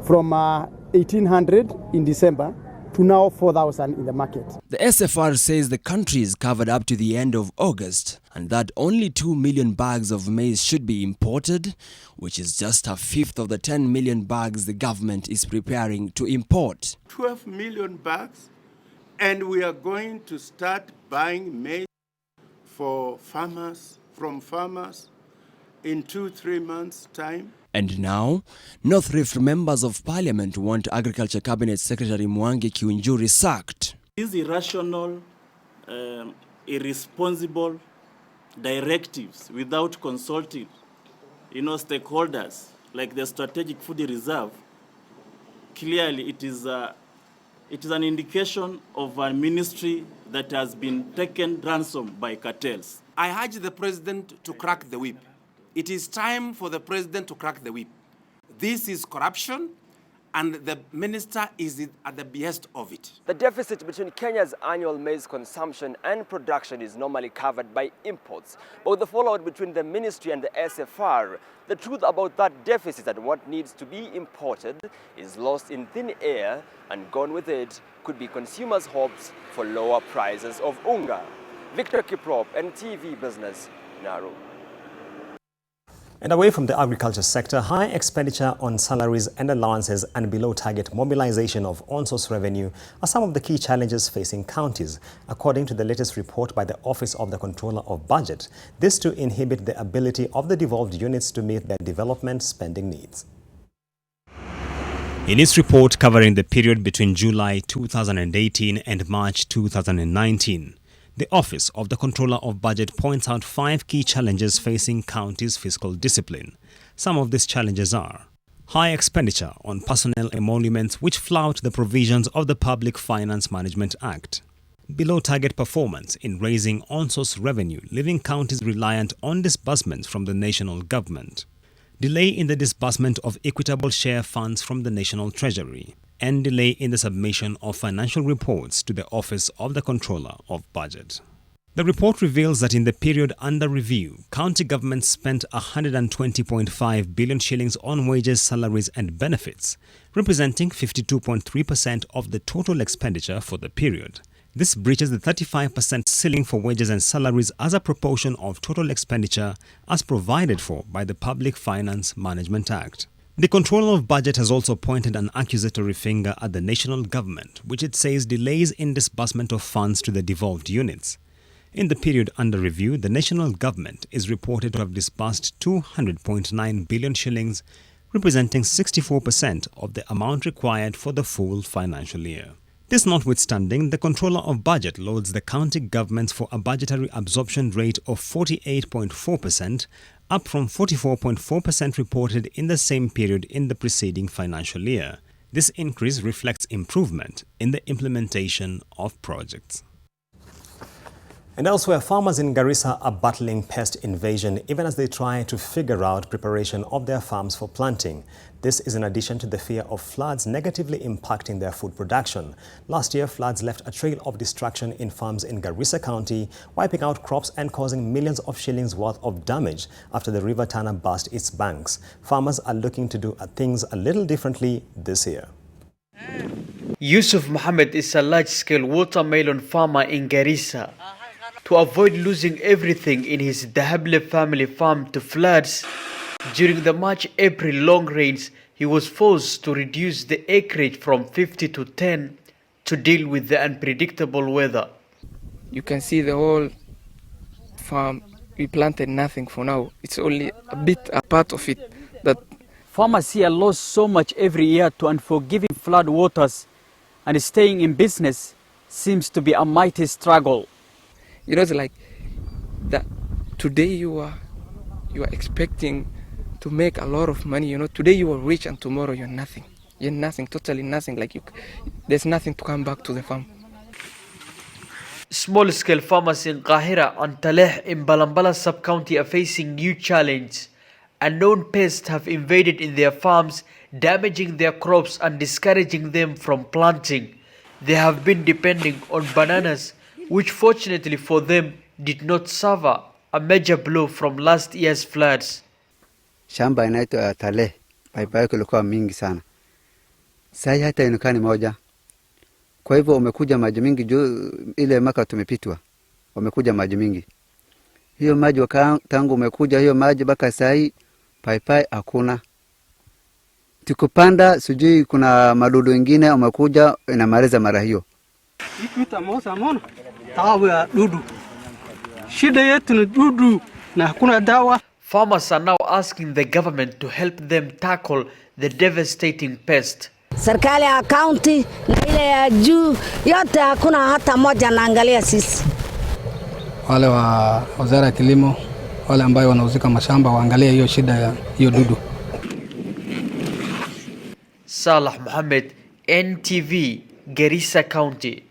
from 1,800 in December to now 4,000 in the market? The SFR says the country is covered up to the end of August and that only 2 million bags of maize should be imported, which is just a fifth of the 10 million bags the government is preparing to import. 12 million bags And we are going to start buying maize from farmers in 2-3 months' time. And now, North Rift members of Parliament want Agriculture Cabinet Secretary Mwangi Kiunjuri sacked. These irrational, irresponsible directives without consulting, stakeholders like the Strategic Food Reserve, clearly it is an indication of a ministry that has been taken ransom by cartels. I urge the president to crack the whip. It is time for the president to crack the whip. This is corruption, and the minister is at the behest of it. The deficit between Kenya's annual maize consumption and production is normally covered by imports. But with the fallout between the ministry and the SFR, the truth about that deficit and what needs to be imported is lost in thin air, and gone with it could be consumers' hopes for lower prices of unga. Victor Kiprop, NTV Business, Nairobi. And away from the agriculture sector, high expenditure on salaries and allowances and below target mobilization of on-source revenue are some of the key challenges facing counties, according to the latest report by the Office of the Controller of Budget. This to inhibit the ability of the devolved units to meet their development spending needs. In its report covering the period between July 2018 and March 2019, the Office of the Controller of Budget points out 5 key challenges facing counties' fiscal discipline. Some of these challenges are high expenditure on personnel emoluments which flout the provisions of the Public Finance Management Act, below target performance in raising on-source revenue, leaving counties reliant on disbursements from the national government, delay in the disbursement of equitable share funds from the National Treasury, and delay in the submission of financial reports to the Office of the Controller of Budget. The report reveals that in the period under review, county governments spent 120.5 billion shillings on wages, salaries and benefits, representing 52.3% of the total expenditure for the period. This breaches the 35% ceiling for wages and salaries as a proportion of total expenditure as provided for by the Public Finance Management Act. The Controller of Budget has also pointed an accusatory finger at the national government, which it says delays in disbursement of funds to the devolved units. In the period under review, the national government is reported to have disbursed 200.9 billion shillings, representing 64% of the amount required for the full financial year. This notwithstanding, the Controller of Budget loads the county governments for a budgetary absorption rate of 48.4%, up from 44.4% reported in the same period in the preceding financial year. This increase reflects improvement in the implementation of projects. And elsewhere, farmers in Garissa are battling pest invasion even as they try to figure out preparation of their farms for planting. This is in addition to the fear of floods negatively impacting their food production. Last year, floods left a trail of destruction in farms in Garissa County, wiping out crops and causing millions of shillings worth of damage after the River Tana burst its banks. Farmers are looking to do things a little differently this year. Yusuf Mohammed is a large-scale watermelon farmer in Garissa. To avoid losing everything in his Dahable family farm to floods, during the March-April long rains, he was forced to reduce the acreage from 50 to 10 to deal with the unpredictable weather. You can see the whole farm, we planted nothing for now. It's only a part of it that farmers here lose so much every year to unforgiving flood waters, and staying in business seems to be a mighty struggle. It's like that today you are expecting to make a lot of money. Today you are rich and tomorrow you're nothing. You're nothing, totally nothing. There's nothing to come back to the farm. Small-scale farmers in Kahira and Taleh in Balambala sub-county are facing new challenge. Unknown pests have invaded in their farms, damaging their crops and discouraging them from planting. They have been depending on bananas, which fortunately for them did not suffer a major blow from last year's floods. Shamba inaitwa Taleh, paipai yake ilikuwa mingi sana. Sasa hata inukani moja. Kwa hivyo umekuja maji mingi juu ile maka tumepitwa. Umekuja maji mingi. Hiyo maji tangu umekuja hiyo maji baka sai paipai hakuna. Tukupanda sijui kuna madudu wengine umekuja inamaliza mara hiyo. Farmers are now asking the government to help them tackle the devastating pest. Serikali ya county na ile ya juu yote hakuna hata moja naangalia sisi. Wale wa wizara ya kilimo, wale ambao wanahusika mashamba waangalie hiyo shida ya hiyo dudu. Salah Mohammed, NTV, Garissa County.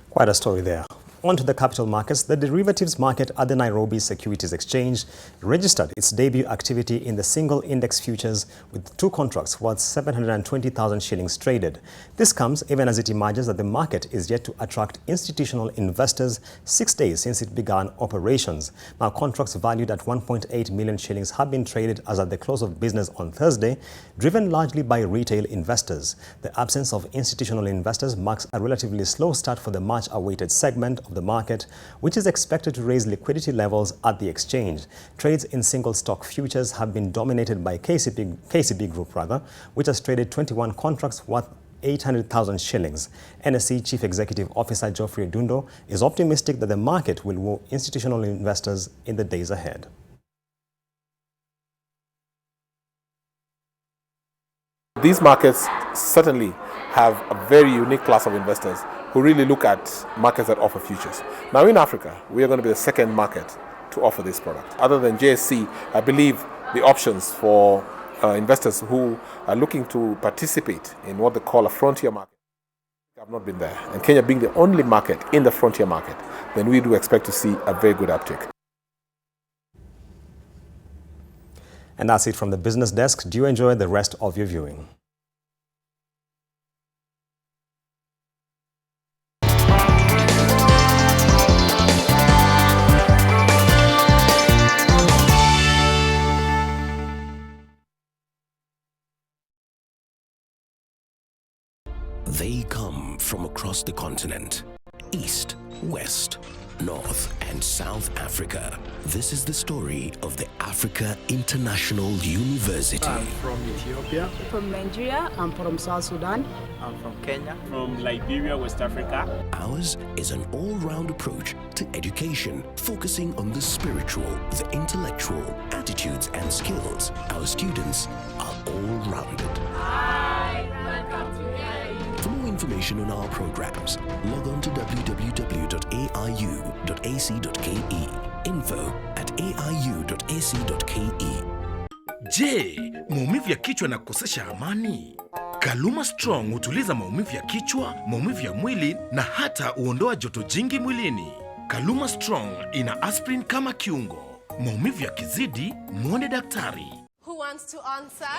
Quite a story there. On to the capital markets. The derivatives market at the Nairobi Securities Exchange registered its debut activity in the single index futures with 2 contracts worth 720,000 shillings traded. This comes even as it emerges that the market is yet to attract institutional investors 6 days since it began operations. Now, contracts valued at 1.8 million shillings have been traded as at the close of business on Thursday, driven largely by retail investors. The absence of institutional investors marks a relatively slow start for the much-awaited segment of the market, which is expected to raise liquidity levels at the exchange. Trades in single stock futures have been dominated by KCB Group, which has traded 21 contracts worth 800,000 shillings. NSE Chief Executive Officer Geoffrey Dundo is optimistic that the market will woo institutional investors in the days ahead. These markets certainly have a very unique class of investors who really look at markets that offer futures. Now in Africa, we are going to be the second market to offer this product. Other than JSC, I believe the options for investors who are looking to participate in what they call a frontier market have not been there. And Kenya being the only market in the frontier market, then we do expect to see a very good uptick. And that's it from the business desk. Do you enjoy the rest of your viewing? They come from across the continent, east, west, North and South Africa. This is the story of the Africa International University. I'm from Ethiopia. From Nigeria. I'm from South Sudan. I'm from Kenya. From Liberia, West Africa. Ours is an all-round approach to education, focusing on the spiritual, the intellectual, attitudes and skills. Our students are all-rounded. Hi, welcome to NTV. For more information on our programs, log on to www.aiu.ac.ke. info@aiu.ac.ke. Je, maumivu ya kichwa na kukosesha amani? Kaluma Strong hutuliza maumivu ya kichwa, maumivu ya mwili na hata huondoa joto jingi mwilini. Kaluma Strong ina aspirin kama kiungo. Maumivu yakizidi, muone daktari. Who wants to answer?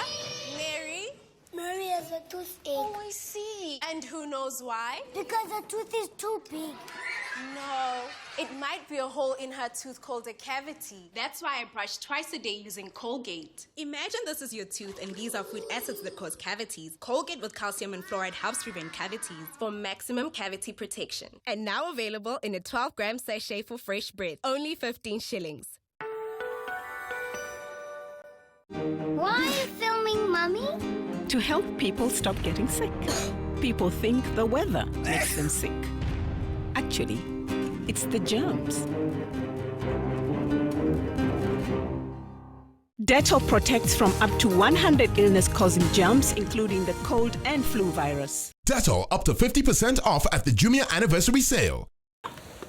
Mary? Mary has a toothache. Oh, I see. And who knows why? Because the tooth is too big. No, it might be a hole in her tooth called a cavity. That's why I brush twice a day using Colgate. Imagine this is your tooth and these are food acids that cause cavities. Colgate with calcium and fluoride helps prevent cavities For maximum cavity protection. and now available in a 12-gram sachet for fresh breath. Only 15 shillings. Why are you filming, Mummy? To help people stop getting sick. People think the weather makes them sick. Actually, it's the germs. Dettol protects from up to 100 illness-causing germs, including the cold and flu virus. Dettol up to 50% off at the Jumia anniversary sale.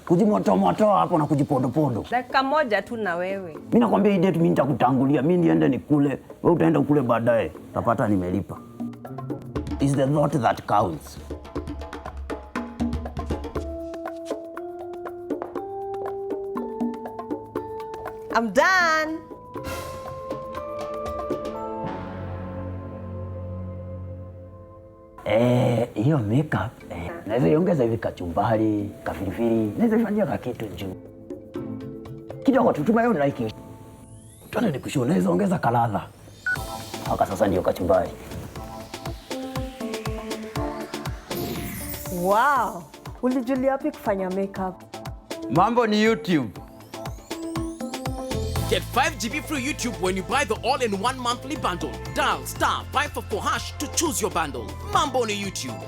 Kujimoto hapo na kujipodopodo. Dakika moja tu na wewe. Mimi nakwambia hii date mimi nitakutangulia. Mimi niende nikule, wewe utaenda kule baadaye. Utapata nimelipa. Is the thought that counts. I'm done. Hiyo makeup naweza iongeza hivi kachumbari, kafirifiri, naweza ifanyia kakitu juu. Kidogo tu tumayo like. Tuone nikushow, naweza ongeza kaladha. Haka sasa ndio kachumbari. Wow. Ulijulia wapi kufanya makeup? Mambo ni YouTube. Get 5 GB free YouTube when you buy the all-in-one monthly bundle. Dial *544# to choose your bundle. Mambo on YouTube.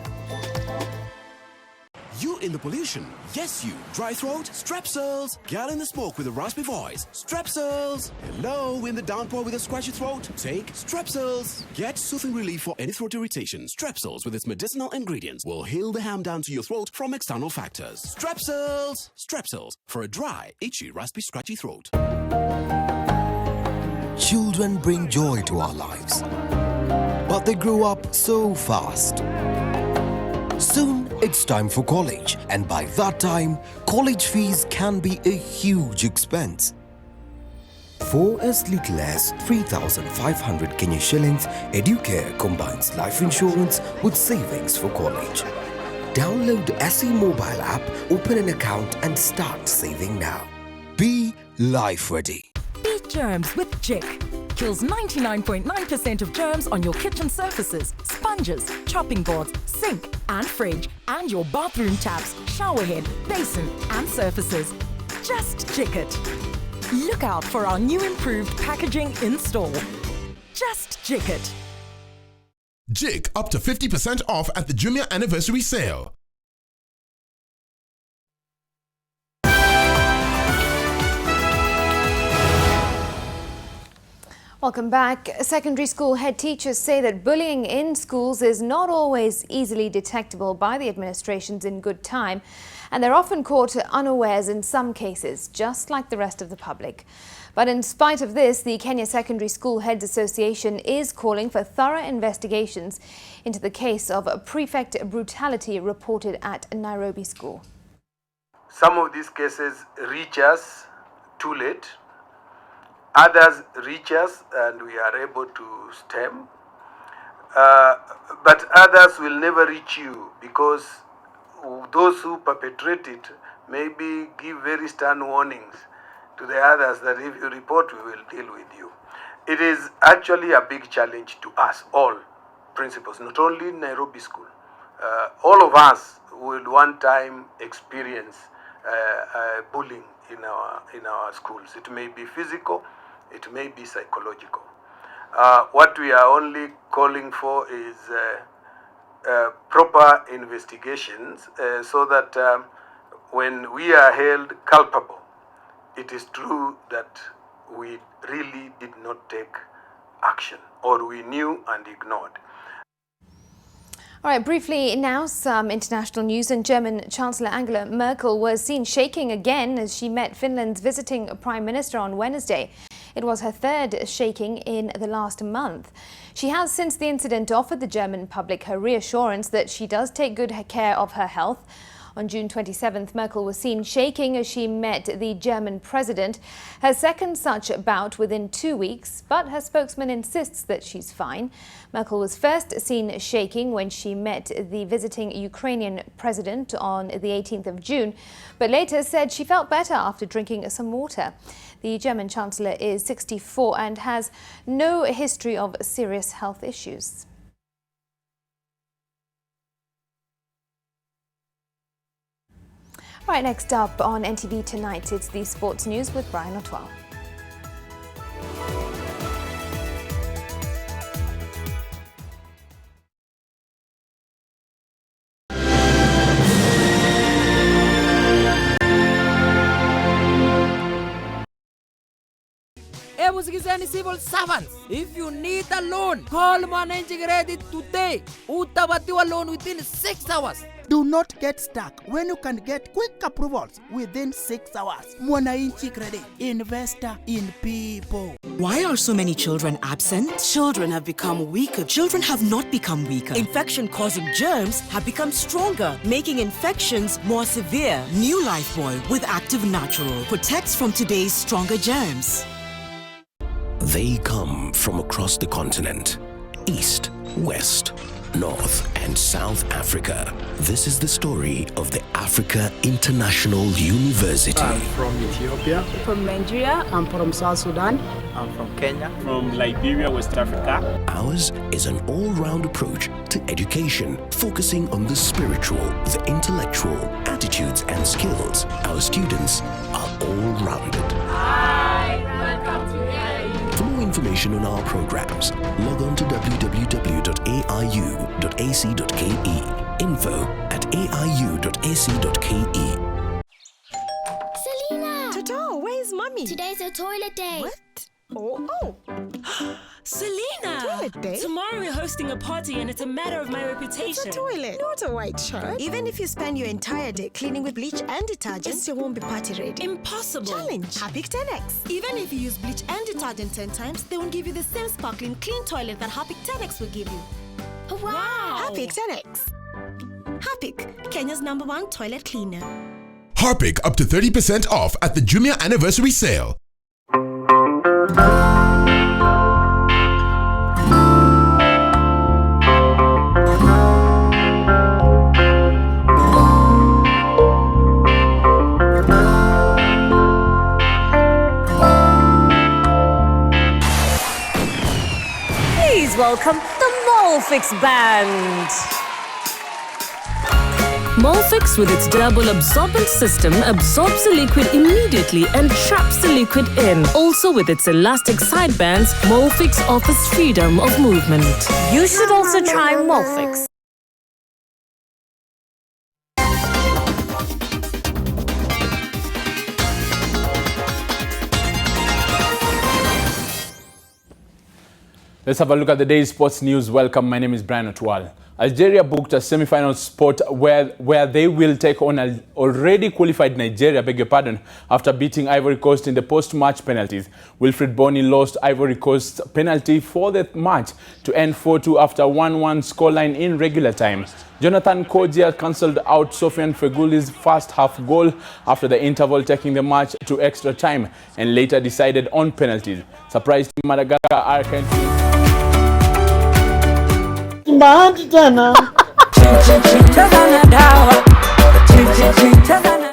You in the pollution? Yes, you. Dry throat? Strepsils. Gal in the smoke with a raspy voice? Strepsils. Hello, in the downpour with a scratchy throat? Take Strepsils. Get soothing relief for any throat irritation. Strepsils with its medicinal ingredients will heal the harm done to your throat from external factors. Strepsils. Strepsils for a dry, itchy, raspy, scratchy throat. Children bring joy to our lives, but they grow up so fast. Soon, it's time for college, and by that time, college fees can be a huge expense. For as little as 3,500 Kenya shillings, Educare combines life insurance with savings for college. Download the SE mobile app, open an account and start saving now. Be life ready. Beat germs with Jik. Kills 99.9% of germs on your kitchen surfaces, sponges, chopping boards, sink and fridge, and your bathroom taps, showerhead, basin and surfaces. Just Jik it. Look out for our new improved packaging in store. Just Jik it. Jik up to 50% off at the Jumia Anniversary Sale. Welcome back. Secondary school head teachers say that bullying in schools is not always easily detectable by the administrations in good time, and they're often caught unawares in some cases, just like the rest of the public. But in spite of this, the Kenya Secondary School Heads Association is calling for thorough investigations into the case of prefect brutality reported at Nairobi School. Some of these cases reach us too late. Others reach us and we are able to stem. But others will never reach you because those who perpetrate it maybe give very stern warnings to the others that if you report, we will deal with you. It is actually a big challenge to us, all principals, not only Nairobi School. All of us will one time experience bullying in our schools. It may be physical, it may be psychological. What we are only calling for is proper investigations so that when we are held culpable, it is true that we really did not take action or we knew and ignored. All right, briefly now, some international news. And German Chancellor Angela Merkel was seen shaking again as she met Finland's visiting Prime Minister on Wednesday. It was her third shaking in the last month. She has since the incident offered the German public her reassurance that she does take good care of her health. On June 27th, Merkel was seen shaking as she met the German president, her second such bout within 2 weeks, but her spokesman insists that she's fine. Merkel was first seen shaking when she met the visiting Ukrainian president on the 18th of June, but later said she felt better after drinking some water. The German Chancellor is 64 and has no history of serious health issues. Right, next up on NTV tonight, it's the sports news with Brian Otwell. Sikizeni civil servants, if you need a loan, call Mwananchi Credit today. Utapatiwa loan within 6 hours. Do not get stuck when you can get quick approvals within 6 hours. Mwananchi Credit, investor in people. Why are so many children absent? Children have become weaker. Children have not become weaker. Infection-causing germs have become stronger, making infections more severe. New Lifebuoy with Active Natural protects from today's stronger germs. They come from across the continent, East, West, North and South Africa. This is the story of the Africa International University. I'm from Ethiopia. From Nigeria. I'm from South Sudan. I'm from Kenya. From Liberia, West Africa. Ours is an all-round approach to education, focusing on the spiritual, the intellectual, attitudes and skills. Our students are all-rounded. Hi, welcome to NTV. For more information on our programs, log on to www.aiu.ac.ke. info@aiu.ac.ke. Selena! Toto, where's mommy? Today's a toilet day. What? Oh. Selena! Toilet day? Tomorrow we're hosting a party and it's a matter of my reputation. It's a toilet, not a white shirt. Even if you spend your entire day cleaning with bleach and detergent, it still won't be party ready. Impossible. Challenge. Harpic 10X. Even if you use bleach and detergent 10 times, they won't give you the same sparkling clean toilet that Harpic 10X will give you. Wow! Harpic 10X. Harpic, Kenya's #1 toilet cleaner. Harpic up to 30% off at the Jumia anniversary sale. Please welcome the Molfix Band. Molfix, with its double absorbent system, absorbs the liquid immediately and traps the liquid in. Also, with its elastic side bands, Molfix offers freedom of movement. You should also try Molfix. Let's have a look at the day's sports news. Welcome, my name is Brian Otwal. Algeria booked a semi-final spot where they will take on an already qualified Nigeria, after beating Ivory Coast in the post-match penalties. Wilfried Bony lost Ivory Coast's penalty for the match to end 4-2 after 1-1 scoreline in regular time. Jonathan Kodjia cancelled out Sofiane Fegouli's first half goal after the interval, taking the match to extra time, and later decided on penalties. Surprised Madagascar Argentine.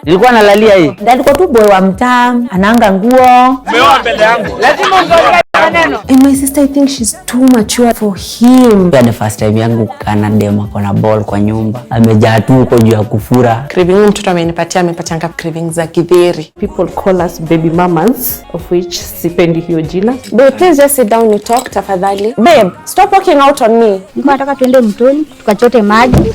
Nilikuwa nalalia hii. Ndalikuwa tu boy wa mtaa, anaanga nguo. Umeoa mbele yangu. Lazima ungongee maneno. And my sister, I think she's too mature for him. Ni first time yangu kana demo kona ball kwa nyumba. Amejaa tu huko juu ya kufura. Craving mtoto amepatianga craving za kidheri. People call us baby mamas, of which sipendi hiyo jina. Babe, please just sit down and talk tafadhali. Babe, stop walking out on me. Nataka tuende mtoni tukachote maji.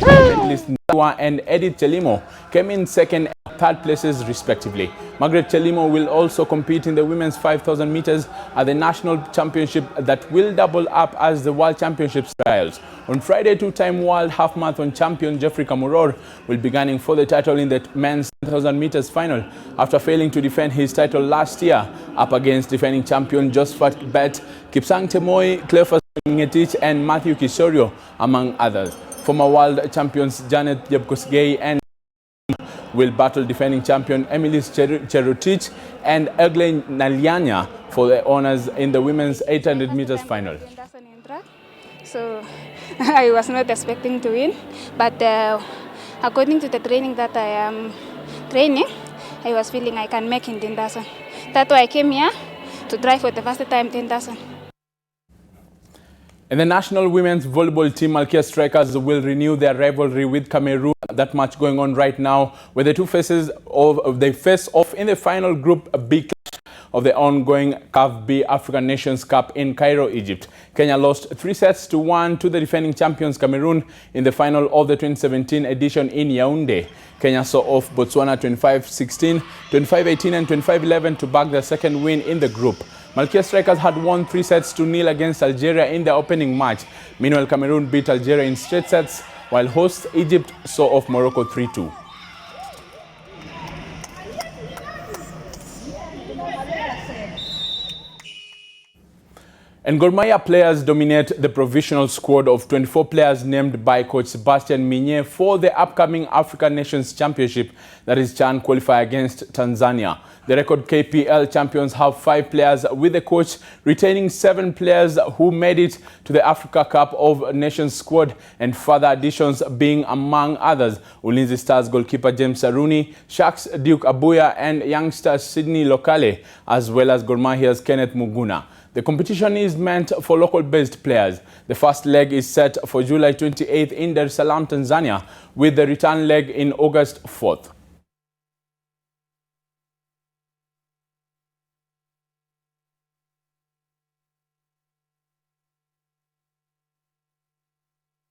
And Edith Chelimo came in second and third places respectively. Margaret Chelimo will also compete in the women's 5,000 meters at the national championship that will double up as the World Championships trials. On Friday, two-time world half marathon champion Jeffrey Kamworor will be gunning for the title in the men's 1,000 meters final after failing to defend his title last year up against defending champion Josephat Bet, Kipsang Temoi, Cleophas Ngetich and Matthew Kisorio, among others. Former world champions Janet Jepkosgei and will battle defending champion Emilis Cherotich and Egle Nalianya for the honors in the women's 800 meters final. So I was not expecting to win, but according to the training that I am training, I was feeling I can make in 10,000. That's why I came here to try for the first time 10,000. And the national women's volleyball team, Malkia Strikers, will renew their rivalry with Cameroon. That match going on right now, where the two face off in the final Group B of the ongoing CAF B African Nations Cup in Cairo, Egypt. Kenya lost 3-1 to the defending champions Cameroon in the final of the 2017 edition in Yaoundé. Kenya saw off Botswana 25-16, 25-18 and 25-11 to bag their second win in the group. Malkia Strikers had won 3-0 against Algeria in the opening match. Meanwhile, Cameroon beat Algeria in straight sets, while host Egypt saw off Morocco 3-2. And Gor Mahia players dominate the provisional squad of 24 players named by coach Sebastian Minye for the upcoming African Nations Championship that is CHAN qualifier against Tanzania. The record KPL champions have 5 players, with the coach retaining 7 players who made it to the Africa Cup of Nations squad, and further additions being, among others, Ulinzi Stars goalkeeper James Aruni, Sharks Duke Abuya and youngster Sydney Lokale, as well as Gor Mahia's Kenneth Muguna. The competition is meant for local-based players. The first leg is set for July 28th in Dar es Salaam, Tanzania, with the return leg in August 4th.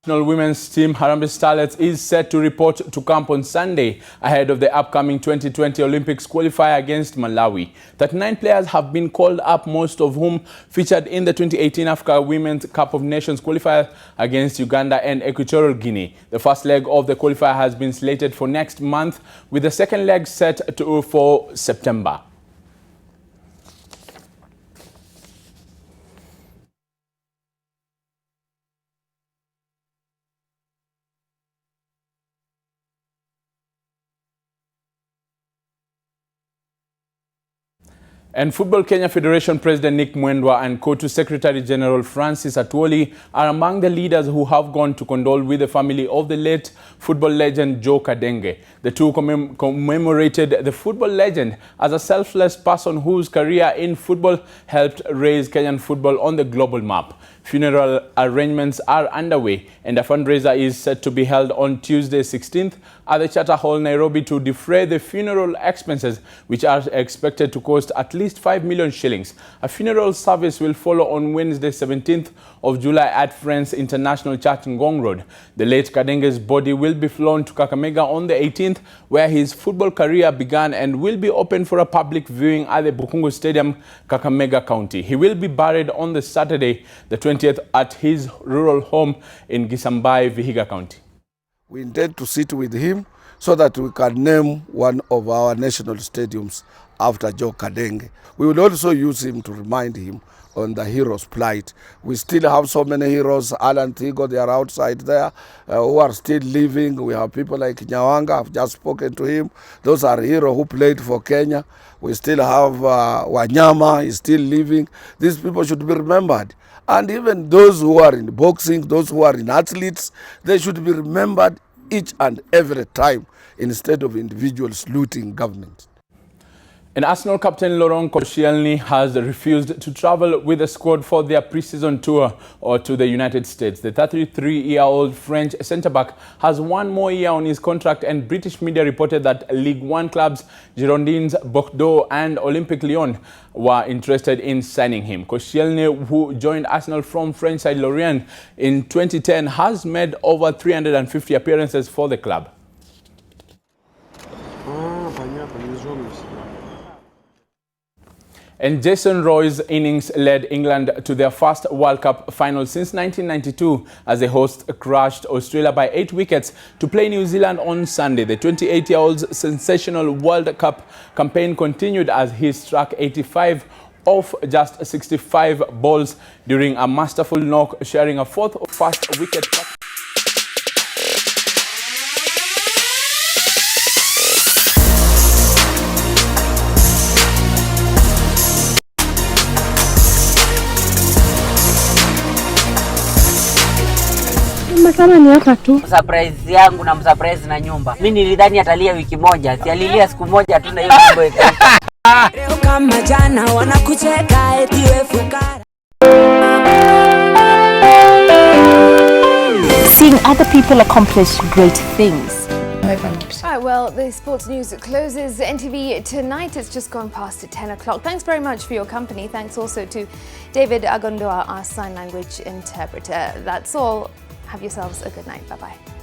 National women's team Harambee Starlets is set to report to camp on Sunday ahead of the upcoming 2020 Olympics qualifier against Malawi. 39 players have been called up, most of whom featured in the 2018 Africa Women's Cup of Nations qualifier against Uganda and Equatorial Guinea. The first leg of the qualifier has been slated for next month, with the second leg set for September. And Football Kenya Federation President Nick Mwendwa and COTU Secretary General Francis Atwoli are among the leaders who have gone to condole with the family of the late football legend Joe Kadenge. The two commemorated the football legend as a selfless person whose career in football helped raise Kenyan football on the global map. Funeral arrangements are underway and a fundraiser is set to be held on Tuesday 16th at the Charter Hall, Nairobi, to defray the funeral expenses, which are expected to cost at least 5 million shillings. A funeral service will follow on Wednesday 17th of July at Friends International Church in Ngong Road. The late Kadenge's body will be flown to Kakamega on the 18th, where his football career began, and will be open for a public viewing at the Bukungu Stadium, Kakamega County. He will be buried on the Saturday, the 20th, at his rural home in Gisambai, Vihiga County. We intend to sit with him so that we can name one of our national stadiums after Joe Kadenge. We will also use him to remind him on the hero's plight. We still have so many heroes. Alan Thigo, they are outside there, who are still living. We have people like Nyawanga, I've just spoken to him. Those are heroes who played for Kenya. We still have Wanyama, is still living. These people should be remembered. And even those who are in boxing, those who are in athletes, they should be remembered each and every time instead of individuals looting government. And Arsenal captain Laurent Koscielny has refused to travel with the squad for their pre-season tour or to the United States. The 33-year-old French centre-back has one more year on his contract, and British media reported that Ligue 1 clubs Girondins, Bordeaux and Olympique Lyon were interested in signing him. Koscielny, who joined Arsenal from French side Lorient in 2010, has made over 350 appearances for the club. And Jason Roy's innings led England to their first World Cup final since 1992 as the hosts crushed Australia by 8 wickets to play New Zealand on Sunday. The 28-year-old's sensational World Cup campaign continued as he struck 85 off just 65 balls during a masterful knock, sharing a fourth first wicket. Kama ni hapa tu. Surprise yangu na surprise na nyumba. Mimi nilidhani atalia wiki moja, si alilia siku moja tu na hiyo mambo ikaisha. Leo kama jana wanakucheka eti wewe fukara. Seeing other people accomplish great things. All right, well, the sports news closes NTV tonight. It's just gone past 10 o'clock. Thanks very much for your company. Thanks also to David Agondoa, our sign language interpreter. That's all. Have yourselves a good night. Bye-bye.